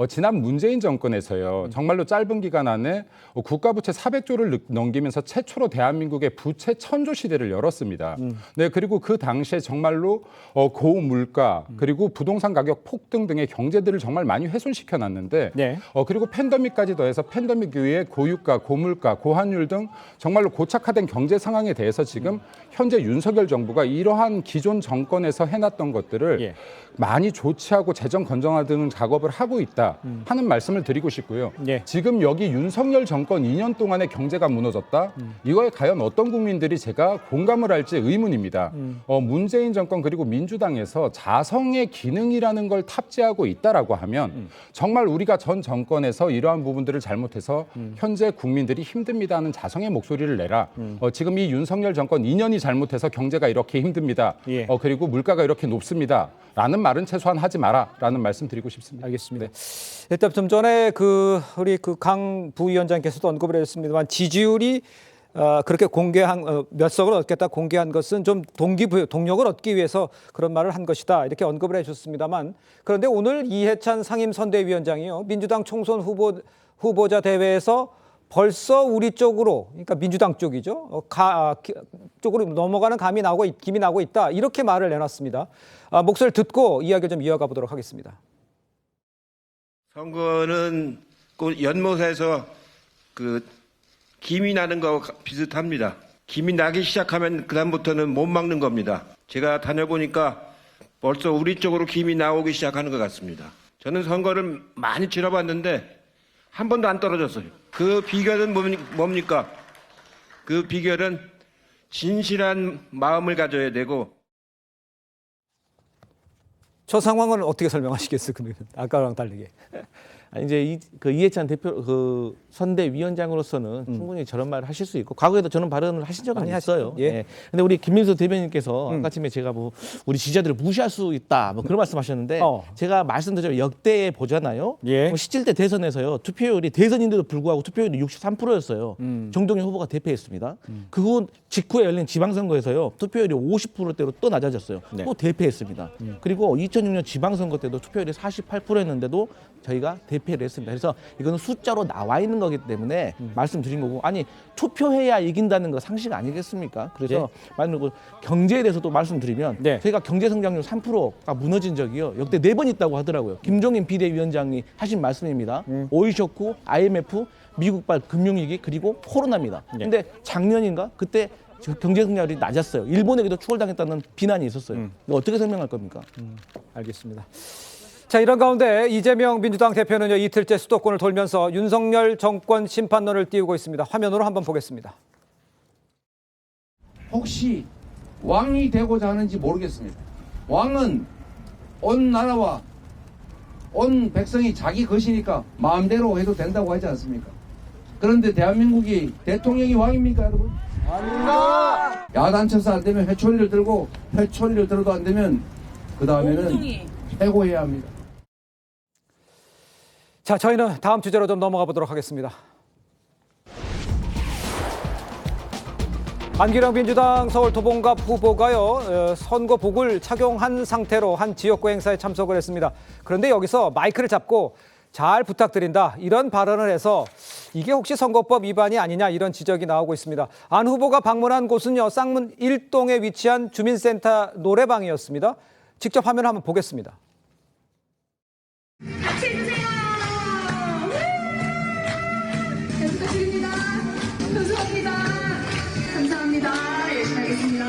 지난 문재인 정권에서요. 정말로 짧은 기간 안에 국가부채 400조를 넘기면서 최초로 대한민국의 부채 천조 시대를 열었습니다. 네, 그리고 그 당시에 정말로 고물가 그리고 부동산 가격 폭등 등의 경제들을 정말 많이 훼손시켜 놨는데 그리고 팬데믹까지 더해서 팬데믹 이후에 고유가, 고물가, 고환율 등 정말로 고착화된 경제 상황에 대해서 지금 현재 윤석열 정부가 이러한 기존 정권에서 해놨던 것들을 많이 조치하고 재정 건전화 등 작업을 하고 있다 하는 말씀을 드리고 싶고요. 지금 여기 윤석열 정권 2년 동안의 경제가 무너졌다. 이거에 과연 어떤 국민들이 제가 공감을 할지 의문입니다. 문재인 정권 그리고 민주당에서 자성의 기능이라는 걸 탑재하고 있다라고 하면 정말 우리가 전 정권에서 이러한 부분들을 잘못해서 현재 국민들이 힘듭니다 하는 자성의 목소리를 내라. 지금 이 윤석열 정권 2년이 잘못해서 경제가 이렇게 힘듭니다. 그리고 물가가 이렇게 높습니다. 라는 말은 최소한 하지 마라라는 말씀 드리고 싶습니다. 알겠습니다. 일단 좀 전에 우리 강 부위원장께서도 언급을 해줬습니다만 지지율이 그렇게 공개한 몇 석을 얻겠다 공개한 것은 좀 동기부여, 동력을 얻기 위해서 그런 말을 한 것이다 이렇게 언급을 해주셨습니다만 그런데 오늘 이해찬 상임선대위원장이요 민주당 총선 후보자 대회에서 벌써 우리 쪽으로 그러니까 민주당 쪽이죠 쪽으로 넘어가는 김이 나고 있다 이렇게 말을 내놨습니다. 목소리를 듣고 이야기를 좀 이어가 보도록 하겠습니다. 선거는 꼭 연못에서 김이 나는 거와 비슷합니다. 김이 나기 시작하면 그다음부터는 못 막는 겁니다. 제가 다녀보니까 벌써 우리 쪽으로 김이 나오기 시작하는 것 같습니다. 저는 선거를 많이 치러봤는데 한 번도 안 떨어졌어요. 그 비결은 뭡니까? 그 비결은 진실한 마음을 가져야 되고. 저 상황은 어떻게 설명하시겠어요? 그러면 아까랑 다르게. 이제 이해찬 대표 선대위원장으로서는 충분히 저런 말을 하실 수 있고 과거에도 저런 발언을 하신 적은 있어요. 근데 우리 김민수 대변인께서 아까 아침에 제가 우리 지지자들을 무시할 수 있다 그런 말씀하셨는데 제가 말씀드리면 역대에 보잖아요. 실제 대선에서요 투표율이 대선인데도 불구하고 투표율이 63%였어요. 정동영 후보가 대패했습니다. 그 직후에 열린 지방선거에서요 투표율이 50%대로 또 낮아졌어요. 또 대패했습니다. 그리고 2006년 지방선거 때도 투표율이 48%였는데도 저희가 대패를 했습니다. 그래서 이거는 숫자로 나와 있는 거기 때문에 말씀드린 거고 아니 투표해야 이긴다는 거 상식 아니겠습니까? 그래서 만약 경제에 대해서도 말씀드리면 저희가 경제 성장률 3%가 무너진 적이요 역대 4번 있다고 하더라고요. 김종인 비대위원장이 하신 말씀입니다. 오일 쇼크, IMF, 미국발 금융위기 그리고 코로나입니다. 근데 작년인가 그때 경제 성장률이 낮았어요. 일본에게도 추월당했다는 비난이 있었어요. 어떻게 설명할 겁니까? 알겠습니다. 자, 이런 가운데 이재명 민주당 대표는요 이틀째 수도권을 돌면서 윤석열 정권 심판론을 띄우고 있습니다. 화면으로 한번 보겠습니다. 혹시 왕이 되고자 하는지 모르겠습니다. 왕은 온 나라와 온 백성이 자기 것이니까 마음대로 해도 된다고 하지 않습니까? 그런데 대한민국이 대통령이 왕입니까, 여러분? 아닙니다. 야단 쳐서 안 되면 회초리를 들고 회초리를 들어도 안 되면 그 다음에는 해고해야 합니다. 자, 저희는 다음 주제로 좀 넘어가 보도록 하겠습니다. 안기령 민주당 서울 도봉갑 후보가요 선거복을 착용한 상태로 한 지역구 행사에 참석을 했습니다. 그런데 여기서 마이크를 잡고 잘 부탁드린다 이런 발언을 해서 이게 혹시 선거법 위반이 아니냐 이런 지적이 나오고 있습니다. 안 후보가 방문한 곳은요 쌍문 1동에 위치한 주민센터 노래방이었습니다. 직접 화면을 한번 보겠습니다. 같이 해주세요. 잘 부탁드립니다. 감사합니다. 감사합니다. 열심히 하겠습니다.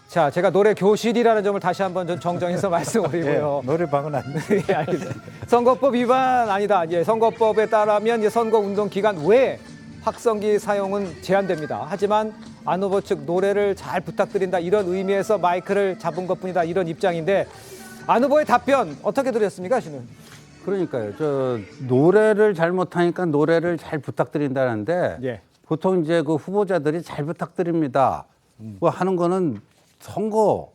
자, 제가 노래 교실이라는 점을 다시 한번 좀 정정해서 말씀드리고요. 노래방은 아닙니다. 예, 알겠습니다. 선거법 위반 아니다. 예, 선거법에 따르면 예, 선거운동 기간 외에 확성기 사용은 제한됩니다. 하지만 안 후보 측 노래를 잘 부탁드린다 이런 의미에서 마이크를 잡은 것뿐이다 이런 입장인데 안 후보의 답변 어떻게 들으셨습니까, 씨는? 그러니까요. 저 노래를 잘못하니까 노래를 잘 부탁드린다는데 예. 보통 이제 그 후보자들이 잘 부탁드립니다. 뭐 하는 거는 선거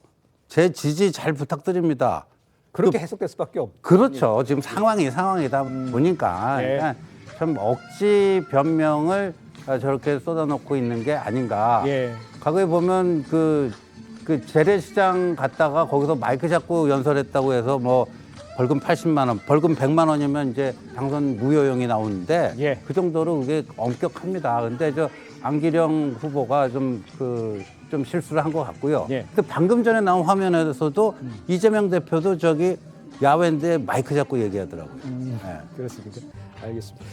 제 지지 잘 부탁드립니다. 그렇게 해석될 수밖에 없죠. 그렇죠. 지금 상황이다 보니까 네. 그러니까 참 억지 변명을 저렇게 쏟아놓고 있는 게 아닌가. 예. 과거에 보면 그 재래시장 갔다가 거기서 마이크 잡고 연설했다고 해서 뭐 벌금 80만 원, 벌금 100만 원이면 이제 당선 무효형이 나오는데 예. 그 정도로 그게 엄격합니다. 근데 저 안기령 후보가 좀 실수를 한 것 같고요. 예. 근데 방금 전에 나온 화면에서도 이재명 대표도 저기 야외인데 마이크 잡고 얘기하더라고요. 네. 그렇습니다. 알겠습니다.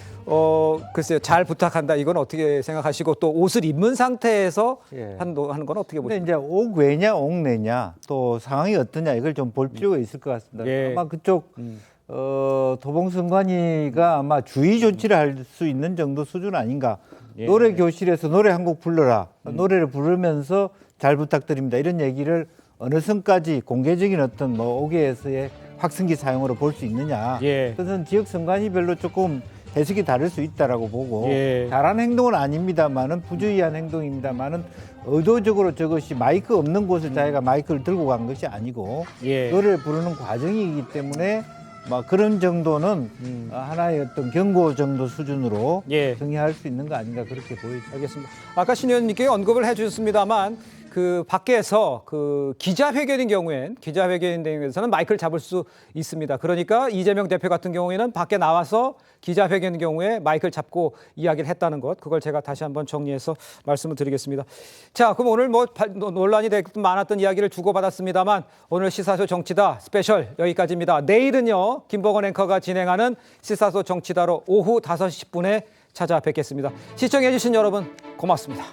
글쎄요, 잘 부탁한다. 이건 어떻게 생각하시고 또 옷을 입은 상태에서 예. 하는 건 어떻게 근데 보십니까? 이제 옥 외냐 옥 내냐 또 상황이 어떠냐 이걸 좀 볼 필요가 있을 것 같습니다. 예. 아마 그쪽 도봉선관위가 아마 주의 조치를 할 수 있는 정도 수준 아닌가. 예. 노래 교실에서 노래 한 곡 불러라. 노래를 부르면서 잘 부탁드립니다. 이런 얘기를 어느 선까지 공개적인 어떤 뭐 옥외에서의 확성기 사용으로 볼 수 있느냐. 예. 그것은 지역 선관위별로 조금 해석이 다를 수 있다라고 보고 예. 잘한 행동은 아닙니다만은 부주의한 행동입니다만은 의도적으로 저것이 마이크 없는 곳을 자기가 마이크를 들고 간 것이 아니고 예. 노래를 부르는 과정이기 때문에 막 그런 정도는 하나의 어떤 경고 정도 수준으로 예. 정의할 수 있는 거 아닌가 그렇게 보이죠. 알겠습니다. 아까 신 의원님께 언급을 해주셨습니다만 그 밖에서 그 기자회견인 경우에는 마이크를 잡을 수 있습니다. 그러니까 이재명 대표 같은 경우에는 밖에 나와서 기자회견인 경우에 마이크를 잡고 이야기를 했다는 것, 그걸 제가 다시 한번 정리해서 말씀을 드리겠습니다. 자, 그럼 오늘 뭐 논란이 많았던 이야기를 주고받았습니다만 오늘 시사소 정치다 스페셜 여기까지입니다. 내일은요, 김보건 앵커가 진행하는 시사소 정치다로 오후 5시 10분에 찾아뵙겠습니다. 시청해주신 여러분 고맙습니다.